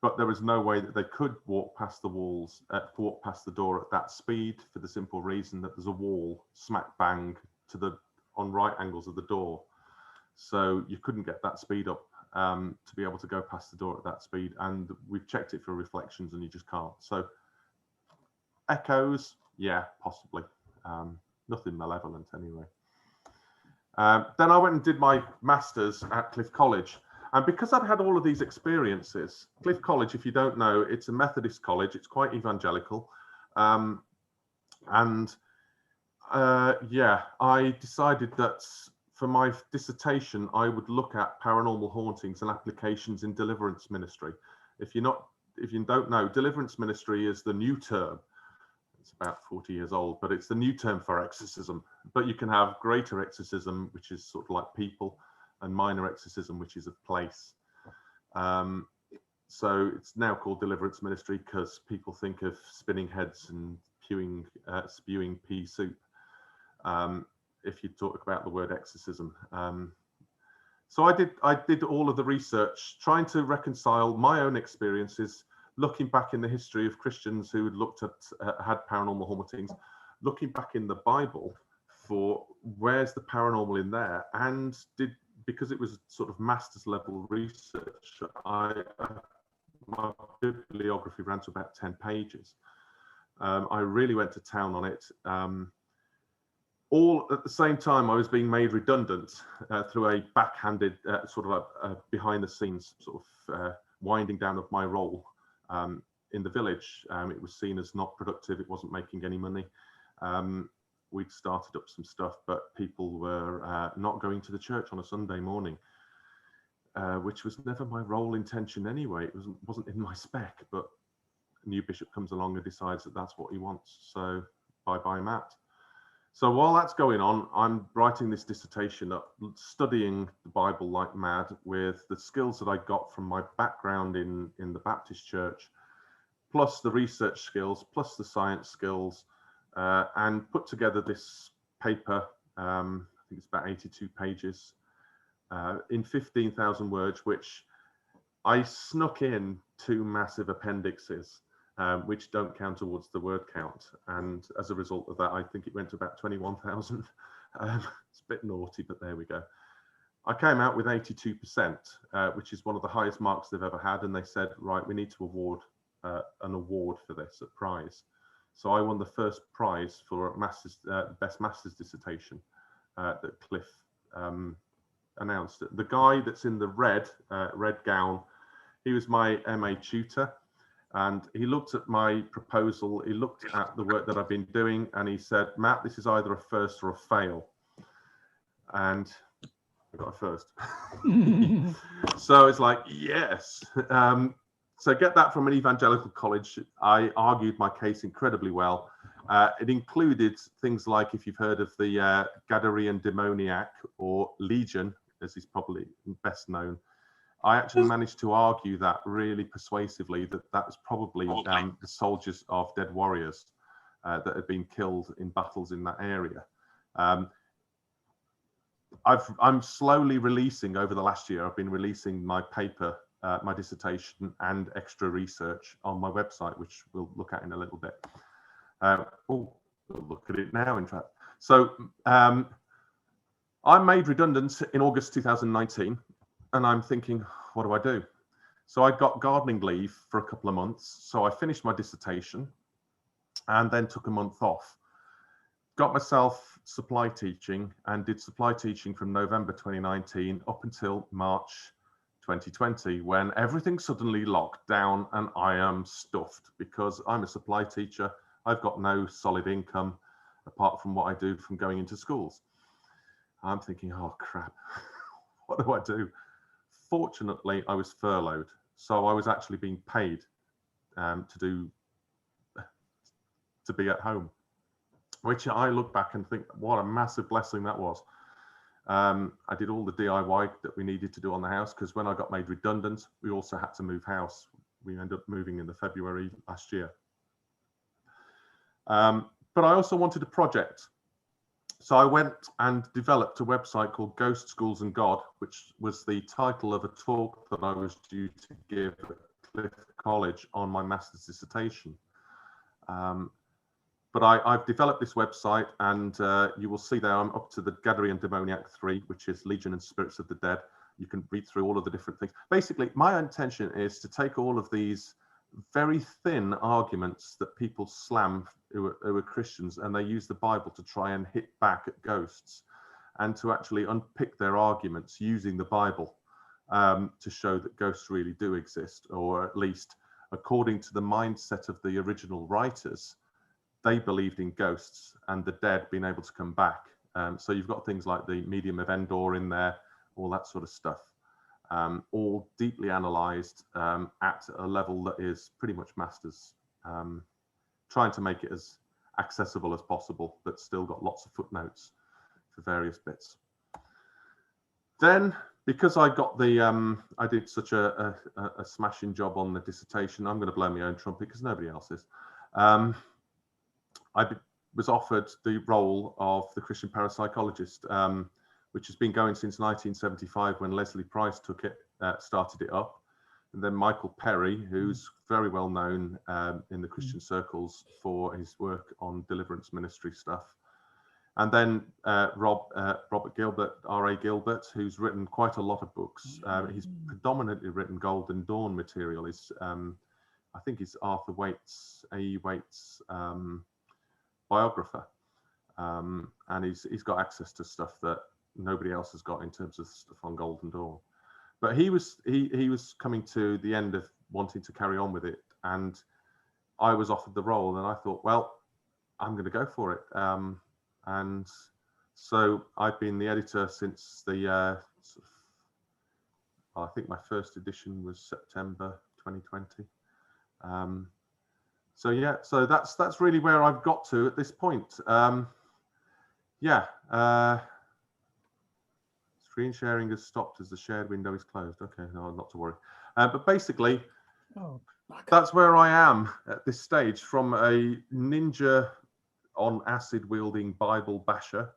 But there was no way that they could walk past the walls, walk past the door at that speed, for the simple reason that there's a wall smack bang on right angles of the door. So you couldn't get that speed up to be able to go past the door at that speed. And we've checked it for reflections and you just can't. So echoes, yeah, possibly. Nothing malevolent anyway. Then I went and did my master's at Cliff College. And because I'd had all of these experiences, Cliff College, if you don't know, it's a Methodist college. It's quite evangelical. Yeah, I decided that for my dissertation, I would look at paranormal hauntings and applications in Deliverance Ministry. If you don't know, Deliverance Ministry is the new term. It's about 40 years old, but it's the new term for exorcism. But you can have greater exorcism, which is sort of like people, and minor exorcism, which is of place. So it's now called Deliverance Ministry because people think of spinning heads and spewing pea soup if you talk about the word exorcism. So I did all of the research, trying to reconcile my own experiences, looking back in the history of Christians who had looked at, had paranormal hauntings, looking back in the Bible for where's the paranormal in there, and because it was sort of master's level research, my bibliography ran to about 10 pages. I really went to town on it. All at the same time, I was being made redundant through a backhanded sort of a behind the scenes sort of winding down of my role in the village. It was seen as not productive. It wasn't making any money. We'd started up some stuff, but people were not going to the church on a Sunday morning. which was never my role intention anyway. It wasn't in my spec, but a new bishop comes along and decides that that's what he wants. So bye-bye, Matt. So while that's going on, I'm writing this dissertation up, studying the Bible like mad with the skills that I got from my background in the Baptist church, plus the research skills, plus the science skills, and put together this paper. I think it's about 82 pages in 15,000 words, which I snuck in 2 massive appendixes, which don't count towards the word count. And as a result of that, I think it went to about 21,000. It's a bit naughty, but there we go. I came out with 82%, which is one of the highest marks they've ever had. And they said, right, we need to award an award for this, a prize. So I won the first prize for best master's dissertation that Cliff announced. The guy that's in the red gown, he was my MA tutor. And he looked at my proposal, he looked at the work that I've been doing, and he said, Matt, this is either a first or a fail. And I got a first. So it's like, yes. So get that from an evangelical college. I argued my case incredibly well. It included things like, if you've heard of the Gadarene demoniac, or Legion, as he's probably best known, I actually managed to argue that really persuasively, that was probably the soldiers of dead warriors that had been killed in battles in that area. I'm slowly releasing, over the last year, I've been releasing my paper, my dissertation and extra research on my website, which we'll look at in a little bit. We'll look at it now, in fact. So I'm made redundant in August 2019. And I'm thinking, what do I do? So I got gardening leave for a couple of months. So I finished my dissertation and then took a month off. Got myself supply teaching and did supply teaching from November 2019 up until March 2020, when everything suddenly locked down and I am stuffed because I'm a supply teacher. I've got no solid income apart from what I do from going into schools. I'm thinking, oh crap, what do I do? Fortunately, I was furloughed, so I was actually being paid to be at home, which I look back and think, what a massive blessing that was. I did all the DIY that we needed to do on the house, because when I got made redundant, we also had to move house. We ended up moving in the February last year. But I also wanted a project. So I went and developed a website called Ghost Schools and God, which was the title of a talk that I was due to give at Cliff College on my master's dissertation. But I've developed this website, and you will see there I'm up to the Gadarene Demoniac 3, which is Legion and Spirits of the Dead. You can read through all of the different things. Basically, my intention is to take all of these very thin arguments that people slam who are Christians, and they use the Bible to try and hit back at ghosts, and to actually unpick their arguments using the Bible to show that ghosts really do exist, or at least according to the mindset of the original writers, they believed in ghosts and the dead being able to come back. So you've got things like the medium of Endor in there, all that sort of stuff. All deeply analysed at a level that is pretty much masters, trying to make it as accessible as possible, but still got lots of footnotes for various bits. Then, because I got the, I did such a smashing job on the dissertation, I'm going to blow my own trumpet because nobody else is. I was offered the role of the Christian Parapsychologist, which has been going since 1975 when Leslie Price took it, started it up. And then Michael Perry, who's very well known in the Christian circles for his work on Deliverance Ministry stuff. And then Robert Gilbert, R.A. Gilbert, who's written quite a lot of books. He's predominantly written Golden Dawn material. I think he's Arthur Waite's, A.E. Waite's biographer. And he's got access to stuff that nobody else has got in terms of stuff on Golden Dawn. But he was coming to the end of wanting to carry on with it, and I was offered the role, and I thought, well, I'm going to go for it. And so I've been the editor since the I think my first edition was September 2020. So yeah, so that's really where I've got to at this point. Screen sharing has stopped as the shared window is closed. Okay, no, not to worry. But basically, that's where I am at this stage, from a ninja on acid wielding Bible basher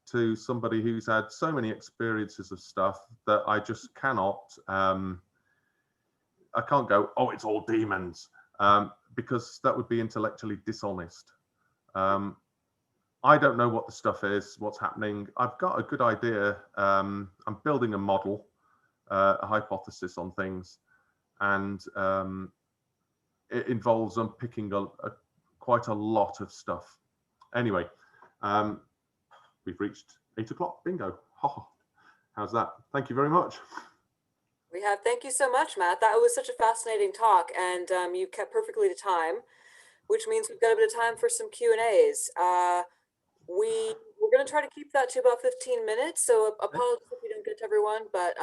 to somebody who's had so many experiences of stuff that I just cannot, I can't go, oh, it's all demons, because that would be intellectually dishonest. I don't know what the stuff is, what's happening. I've got a good idea. I'm building a model, a hypothesis on things, and it involves unpicking quite a lot of stuff. Anyway, we've reached 8 o'clock. Bingo. How's that? Thank you very much. We have. Thank you so much, Matt. That was such a fascinating talk, and you kept perfectly to time, which means we've got a bit of time for some Q&As. We're going to try to keep that to about 15 minutes, so apologies if we don't get to everyone, but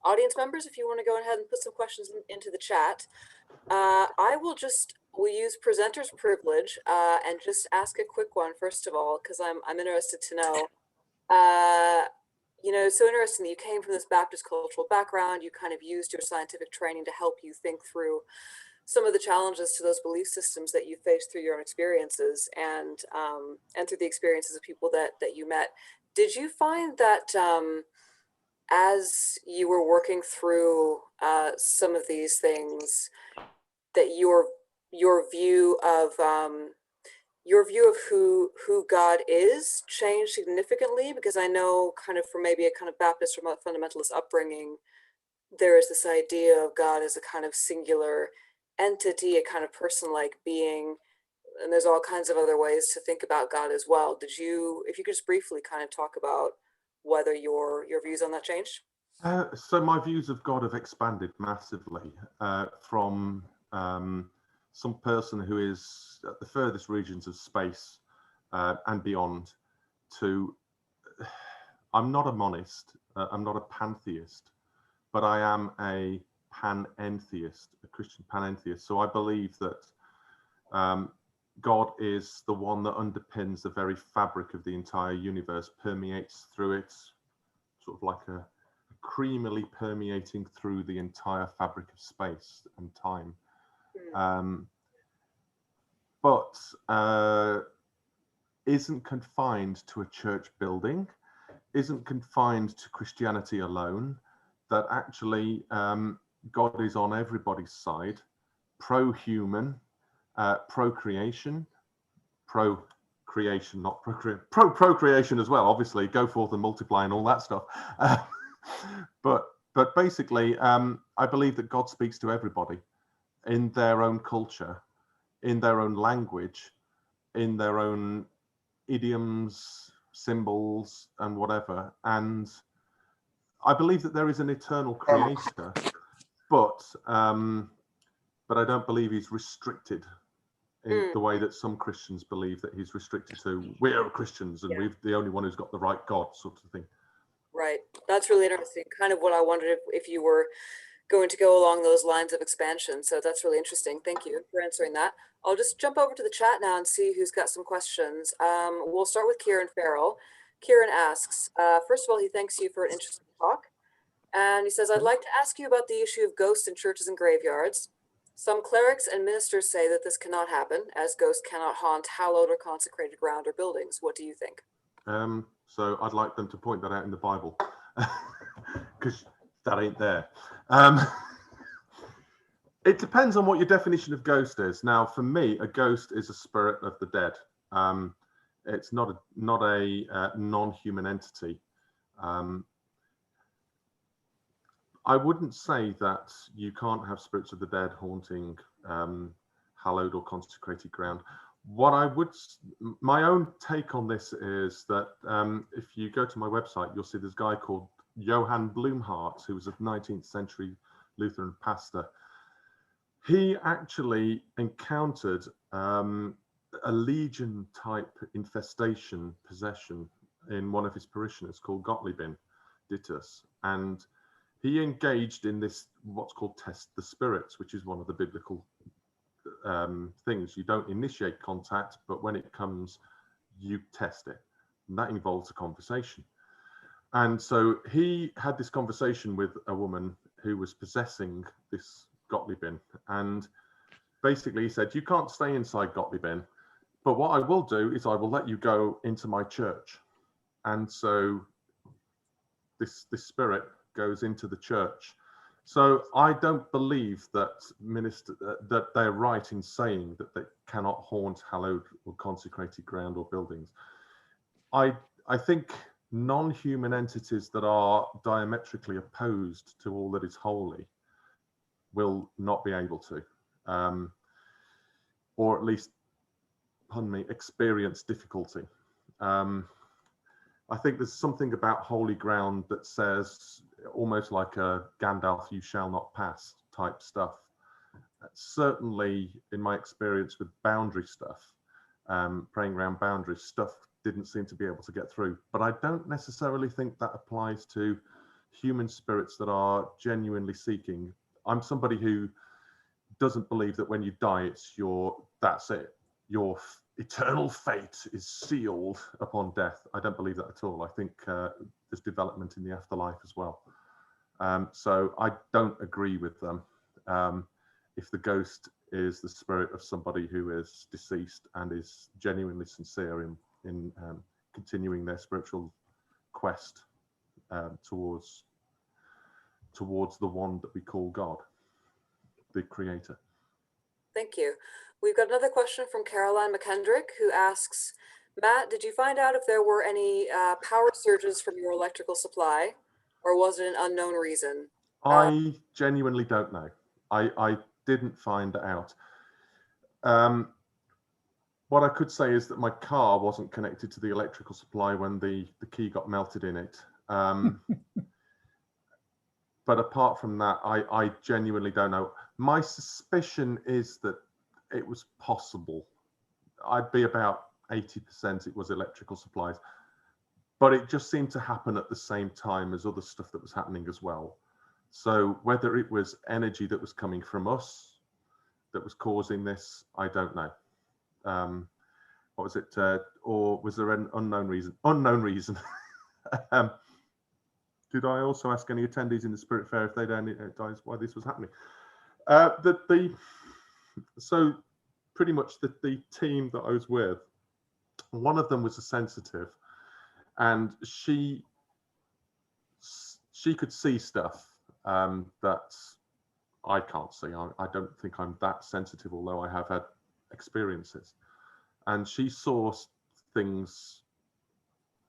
audience members, if you want to go ahead and put some questions into the chat, we'll use presenter's privilege and just ask a quick one first of all, because I'm interested to know. You know, it's so interesting that you came from this Baptist cultural background. You kind of used your scientific training to help you think through some of the challenges to those belief systems that you faced through your own experiences and through the experiences of people that you met. Did you find that as you were working through some of these things, that your view of who God is changed significantly? Because I know, kind of from maybe a kind of Baptist or fundamentalist upbringing, there is this idea of God as a kind of singular entity, a kind of person-like being, and there's all kinds of other ways to think about God as well. If you could just briefly kind of talk about whether your views on that changed? So my views of God have expanded massively from some person who is at the furthest regions of space and beyond to, I'm not a monist, I'm not a pantheist, but I am a panentheist, a Christian panentheist. So I believe that God is the one that underpins the very fabric of the entire universe, permeates through it, sort of like a creamily permeating through the entire fabric of space and time. But isn't confined to a church building, isn't confined to Christianity alone, that actually God is on everybody's side, pro-human, pro-creation, not procreation as well, obviously, go forth and multiply and all that stuff. But basically, I believe that God speaks to everybody in their own culture, in their own language, in their own idioms, symbols, and whatever. And I believe that there is an eternal creator, but I don't believe he's restricted in the way that some Christians believe that he's restricted to, we're Christians and we're the only one who's got the right God, sort of thing. Right. That's really interesting. Kind of what I wondered if you were going to go along those lines of expansion. So that's really interesting. Thank you for answering that. I'll just jump over to the chat now and see who's got some questions. We'll start with Kieran Farrell. Kieran asks, first of all, he thanks you for an interesting talk. And he says, I'd like to ask you about the issue of ghosts in churches and graveyards. Some clerics and ministers say that this cannot happen, as ghosts cannot haunt hallowed or consecrated ground or buildings. What do you think? So I'd like them to point that out in the Bible, because that ain't there. It depends on what your definition of ghost is. Now, for me, a ghost is a spirit of the dead. It's not a non-human entity. I wouldn't say that you can't have spirits of the dead haunting hallowed or consecrated ground. What my own take on this is that if you go to my website, you'll see this guy called Johann Blumhardt, who was a 19th century Lutheran pastor. He actually encountered a legion type infestation, possession in one of his parishioners called Gottliebin Dittus. And he engaged in this, what's called test the spirits, which is one of the biblical things. You don't initiate contact, but when it comes, you test it. And that involves a conversation. And so he had this conversation with a woman who was possessing this Gottliebin. And basically he said, you can't stay inside Gottliebin, but what I will do is I will let you go into my church. And so this spirit goes into the church. So I don't believe that that they're right in saying that they cannot haunt hallowed or consecrated ground or buildings. I think non-human entities that are diametrically opposed to all that is holy will not be able to, or at least, pardon me, experience difficulty. I think there's something about holy ground that says, almost like a Gandalf, you shall not pass type stuff. Certainly in my experience with boundary stuff, praying around boundaries, stuff didn't seem to be able to get through. But I don't necessarily think that applies to human spirits that are genuinely seeking. I'm somebody who doesn't believe that when you die, that's it. Your eternal fate is sealed upon death. I don't believe that at all. I think there's development in the afterlife as well. So I don't agree with them. If the ghost is the spirit of somebody who is deceased and is genuinely sincere in continuing their spiritual quest towards the one that we call God, the creator. Thank you. We've got another question from Caroline McKendrick, who asks, Matt, did you find out if there were any power surges from your electrical supply, or was it an unknown reason? I genuinely don't know. I didn't find out. What I could say is that my car wasn't connected to the electrical supply when the key got melted in it. But apart from that, I genuinely don't know. My suspicion is that it was possible. I'd be about 80% it was electrical supplies, but it just seemed to happen at the same time as other stuff that was happening as well. So whether it was energy that was coming from us that was causing this, I don't know. What was it? Or was there an unknown reason? Unknown reason. Did I also ask any attendees in the Spirit Fair if they'd identified why this was happening? So pretty much the team that I was with, one of them was a sensitive, and she could see stuff that I can't see. I don't think I'm that sensitive, although I have had experiences. And she saw things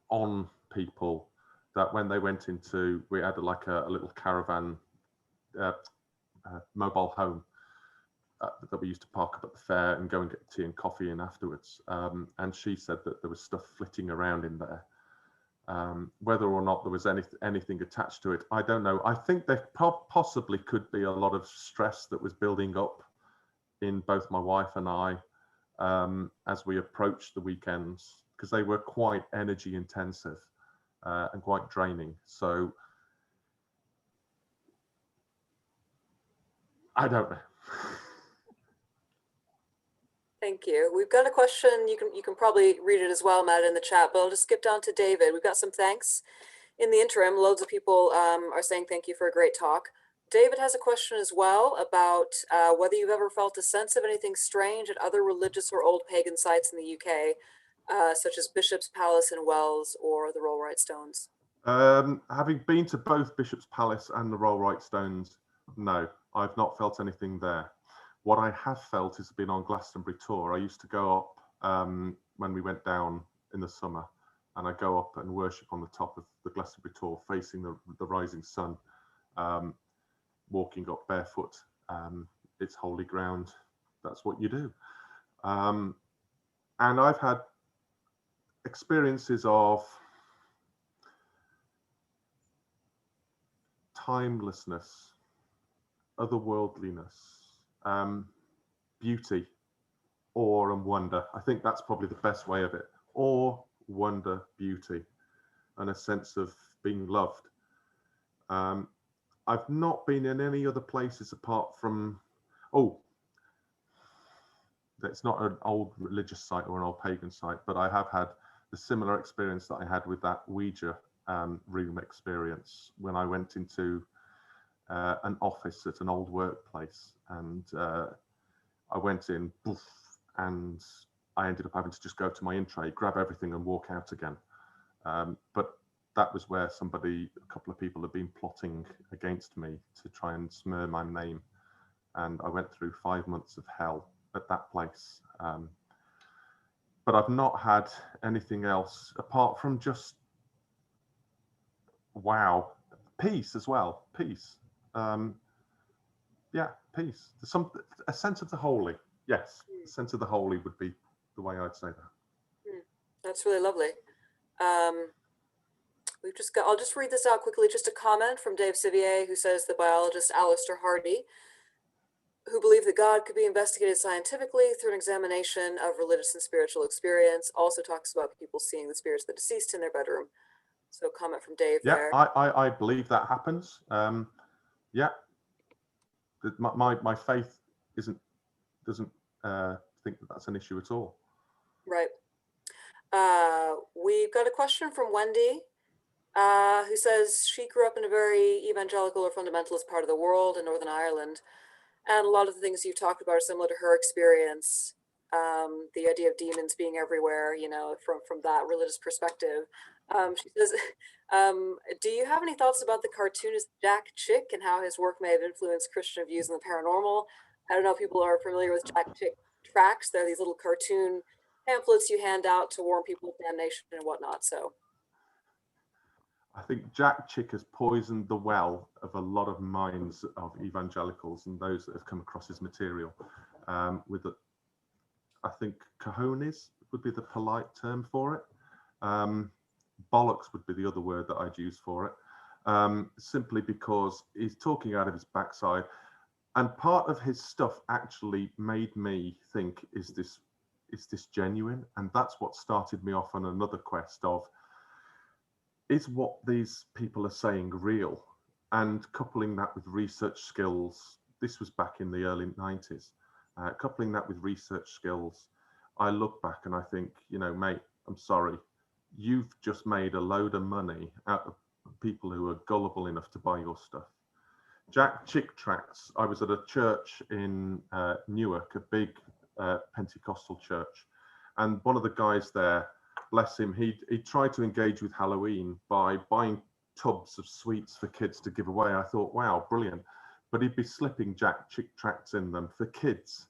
on people that when they went into, we had like a little caravan, mobile home that we used to park up at the fair and go and get tea and coffee in afterwards. And she said that there was stuff flitting around in there. Whether or not there was anything attached to it, I don't know. I think there possibly could be a lot of stress that was building up in both my wife and I as we approached the weekends, because they were quite energy intensive and quite draining. So I don't know. Thank you. We've got a question. You can probably read it as well, Matt, in the chat, but I'll just skip down to David. We've got some thanks. In the interim, loads of people are saying thank you for a great talk. David has a question as well about whether you've ever felt a sense of anything strange at other religious or old pagan sites in the UK, such as Bishop's Palace in Wells or the Rollright Stones. Having been to both Bishop's Palace and the Rollright Stones, no, I've not felt anything there. What I have felt has been on Glastonbury tour. I used to go up when we went down in the summer, and I go up and worship on the top of the Glastonbury tour, facing the rising sun, walking up barefoot. It's holy ground. That's what you do. And I've had experiences of timelessness, otherworldliness, beauty, awe and wonder. I think that's probably the best way of it. Awe, wonder, beauty, and a sense of being loved. I've not been in any other places apart from, oh, it's not an old religious site or an old pagan site, but I have had the similar experience that I had with that Ouija room experience when I went into an office at an old workplace, and I went in, poof, and I ended up having to just go to my in tray, grab everything and walk out again. But that was where a couple of people had been plotting against me to try and smear my name. And I went through 5 months of hell at that place. But I've not had anything else apart from just, wow, peace as well, peace. Yeah, peace. A sense of the holy. Yes, a sense of the holy would be the way I'd say that. That's really lovely. I'll just read this out quickly. Just a comment from Dave Sivier, who says the biologist Alistair Hardy, who believed that God could be investigated scientifically through an examination of religious and spiritual experience, also talks about people seeing the spirits of the deceased in their bedroom. So comment from Dave there. I believe that happens. Yeah. My faith doesn't think that that's an issue at all. Right. We've got a question from Wendy, who says she grew up in a very evangelical or fundamentalist part of the world in Northern Ireland. And a lot of the things you've talked about are similar to her experience. The idea of demons being everywhere, you know, from that religious perspective. She says, do you have any thoughts about the cartoonist Jack Chick and how his work may have influenced Christian views in the paranormal? I don't know if people are familiar with Jack Chick tracts. They're these little cartoon pamphlets you hand out to warn people of damnation and whatnot. So I think Jack Chick has poisoned the well of a lot of minds of evangelicals and those that have come across his material. I think cojones would be the polite term for it. Bollocks would be the other word that I'd use for it. Simply because he's talking out of his backside. And part of his stuff actually made me think, is this genuine? And that's what started me off on another quest of, is what these people are saying real? And coupling that with research skills, this was back in the early 90s, coupling that with research skills, I look back and I think, you know, mate, I'm sorry, you've just made a load of money out of people who are gullible enough to buy your stuff. Jack Chick tracts, I was at a church in Newark, a big Pentecostal church, and one of the guys there, bless him, he tried to engage with Halloween by buying tubs of sweets for kids to give away. I thought, wow, brilliant. But he'd be slipping Jack Chick tracts in them for kids.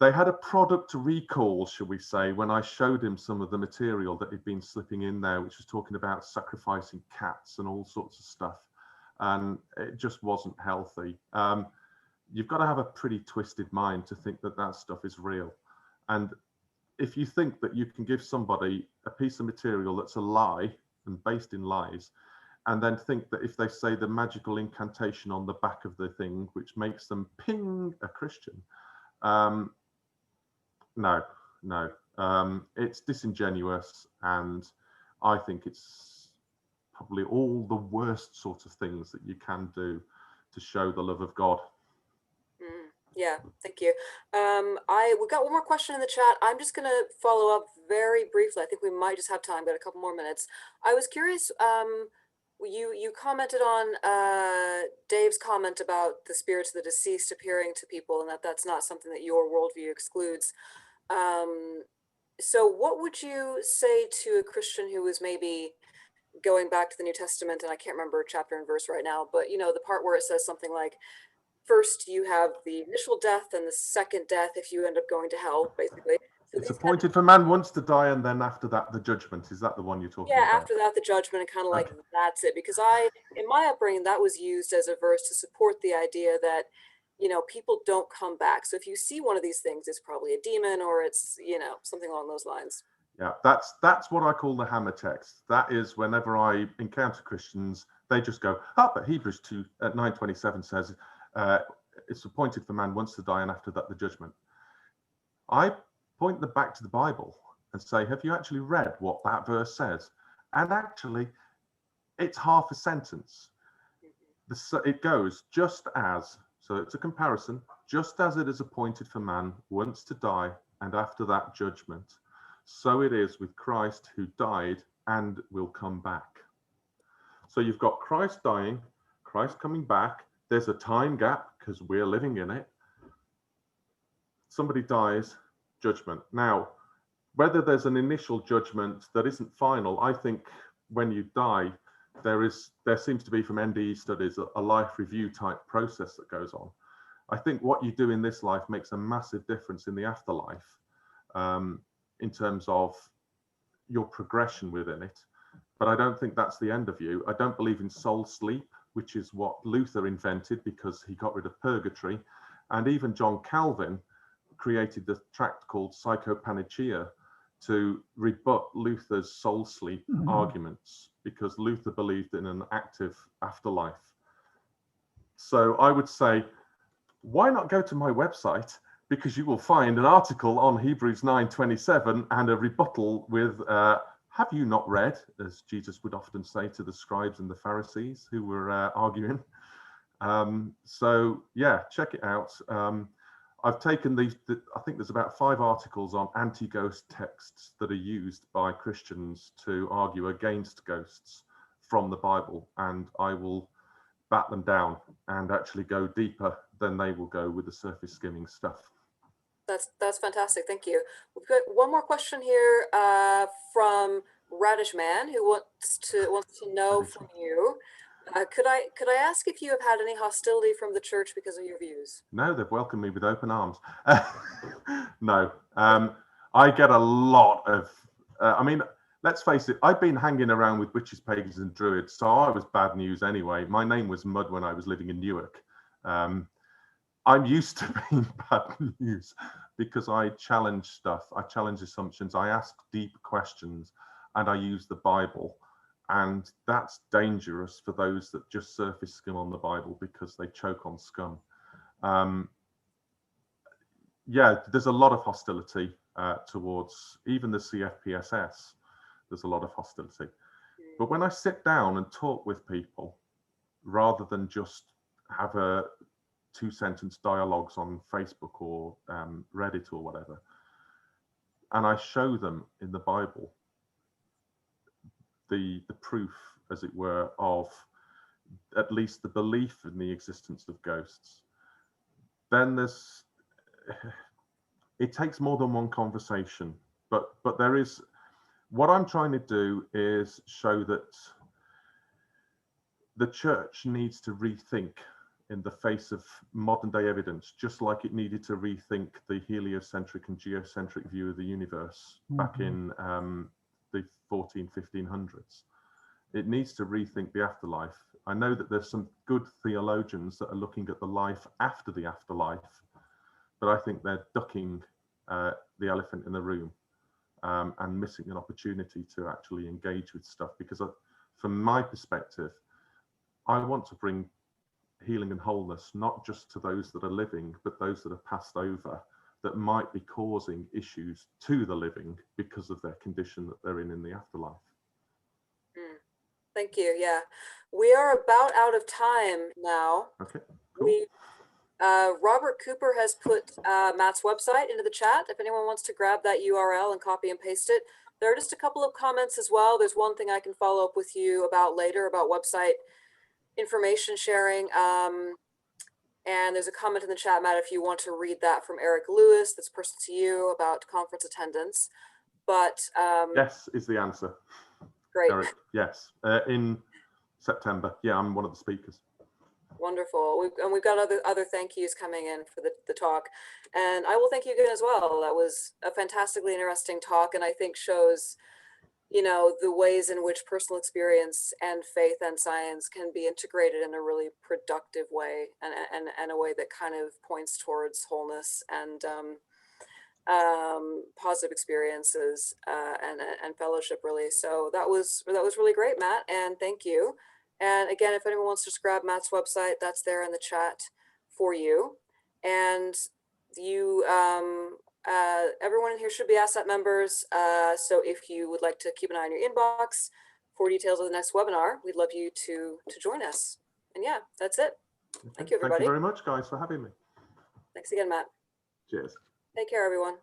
They had a product recall, shall we say, when I showed him some of the material that he'd been slipping in there, which was talking about sacrificing cats and all sorts of stuff. And it just wasn't healthy. You've got to have a pretty twisted mind to think that that stuff is real. And if you think that you can give somebody a piece of material that's a lie and based in lies, and then think that if they say the magical incantation on the back of the thing, which makes them ping a Christian, no, it's disingenuous, and I think it's probably all the worst sorts of things that you can do to show the love of God. Yeah, thank you. We got one more question in the chat. I'm just going to follow up very briefly. I think we might just have time, got a couple more minutes. I was curious, you commented on Dave's comment about the spirits of the deceased appearing to people, and that's not something that your worldview excludes. So what would you say to a Christian who was maybe going back to the New Testament, and I can't remember chapter and verse right now, but you know, the part where it says something like, first you have the initial death and the second death if you end up going to hell, basically. So it's appointed for man once to die, and then after that the judgment. Is that the one you're talking about? Yeah, after that the judgment, and kind of like that's it. Because in my upbringing, that was used as a verse to support the idea that, you know, people don't come back. So if you see one of these things, it's probably a demon, or it's, you know, something along those lines. Yeah, that's what I call the hammer text. That is, whenever I encounter Christians, they just go, but Hebrews 9:27 says, it's appointed for man once to die, and after that the judgment. I point them back to the Bible and say, have you actually read what that verse says? And actually, it's half a sentence. It goes, just as, so it's a comparison, just as it is appointed for man once to die, and after that judgment, so it is with Christ, who died and will come back. So you've got Christ dying, Christ coming back. There's a time gap because we're living in it. Somebody dies, judgment. Now, whether there's an initial judgment that isn't final, I think when you die, there seems to be, from NDE studies, a life review type process that goes on. I think what you do in this life makes a massive difference in the afterlife, in terms of your progression within it. But I don't think that's the end of you. I don't believe in soul sleep, which is what Luther invented because he got rid of purgatory. And even John Calvin created the tract called Psychopanacea to rebut Luther's soul sleep arguments, because Luther believed in an active afterlife. So I would say, why not go to my website? Because you will find an article on Hebrews 9:27 and a rebuttal with, have you not read, as Jesus would often say to the scribes and the Pharisees who were arguing. So yeah, check it out. I've taken these, I think there's about 5 articles on anti-ghost texts that are used by Christians to argue against ghosts from the Bible, and I will bat them down and actually go deeper than they will go with the surface skimming stuff. That's fantastic. Thank you. We've got one more question here from Radish Man, who wants to know from you. Could I ask if you have had any hostility from the church because of your views? No, they've welcomed me with open arms. No, I get a lot of, I mean, let's face it, I've been hanging around with witches, pagans and druids, so I was bad news anyway. My name was Mud when I was living in Newark. I'm used to being bad news because I challenge stuff, I challenge assumptions, I ask deep questions, and I use the Bible. And that's dangerous for those that just surface skim on the Bible because they choke on scum. Yeah, there's a lot of hostility towards even the CFPSS. There's a lot of hostility. But when I sit down and talk with people, rather than just have a 2-sentence dialogues on Facebook or Reddit or whatever, and I show them in the Bible the proof, as it were, of at least the belief in the existence of ghosts, then it takes more than one conversation. But there is, what I'm trying to do is show that the church needs to rethink in the face of modern day evidence, just like it needed to rethink the heliocentric and geocentric view of the universe back in the 1500s. It needs to rethink the afterlife. I know that there's some good theologians that are looking at the life after the afterlife, but I think they're ducking the elephant in the room and missing an opportunity to actually engage with stuff, because from my perspective, I want to bring healing and wholeness, not just to those that are living, but those that have passed over, that might be causing issues to the living because of their condition that they're in the afterlife. Thank you. Yeah, we are about out of time now. Okay, cool. Robert Cooper has put Matt's website into the chat. If anyone wants to grab that URL and copy and paste it. There are just a couple of comments as well. There's one thing I can follow up with you about later about website information sharing. And there's a comment in the chat, Matt, if you want to read that from Eric Lewis, that's personal to you, about conference attendance. But yes is the answer. Great. Eric, yes, in September. Yeah, I'm one of the speakers. Wonderful. We've got other thank yous coming in for the talk, and I will thank you again as well. That was a fantastically interesting talk, and I think shows, you know, the ways in which personal experience and faith and science can be integrated in a really productive way, and a way that kind of points towards wholeness and positive experiences and fellowship, really. So that was really great, Matt, and thank you. And again, if anyone wants to just grab Matt's website, that's there in the chat for you. And you, everyone in here should be ASSAP members. So if you would like to keep an eye on your inbox for details of the next webinar, we'd love you to join us. And yeah, that's it. Okay. Thank you, everybody. Thank you very much, guys, for having me. Thanks again, Matt. Cheers. Take care, everyone.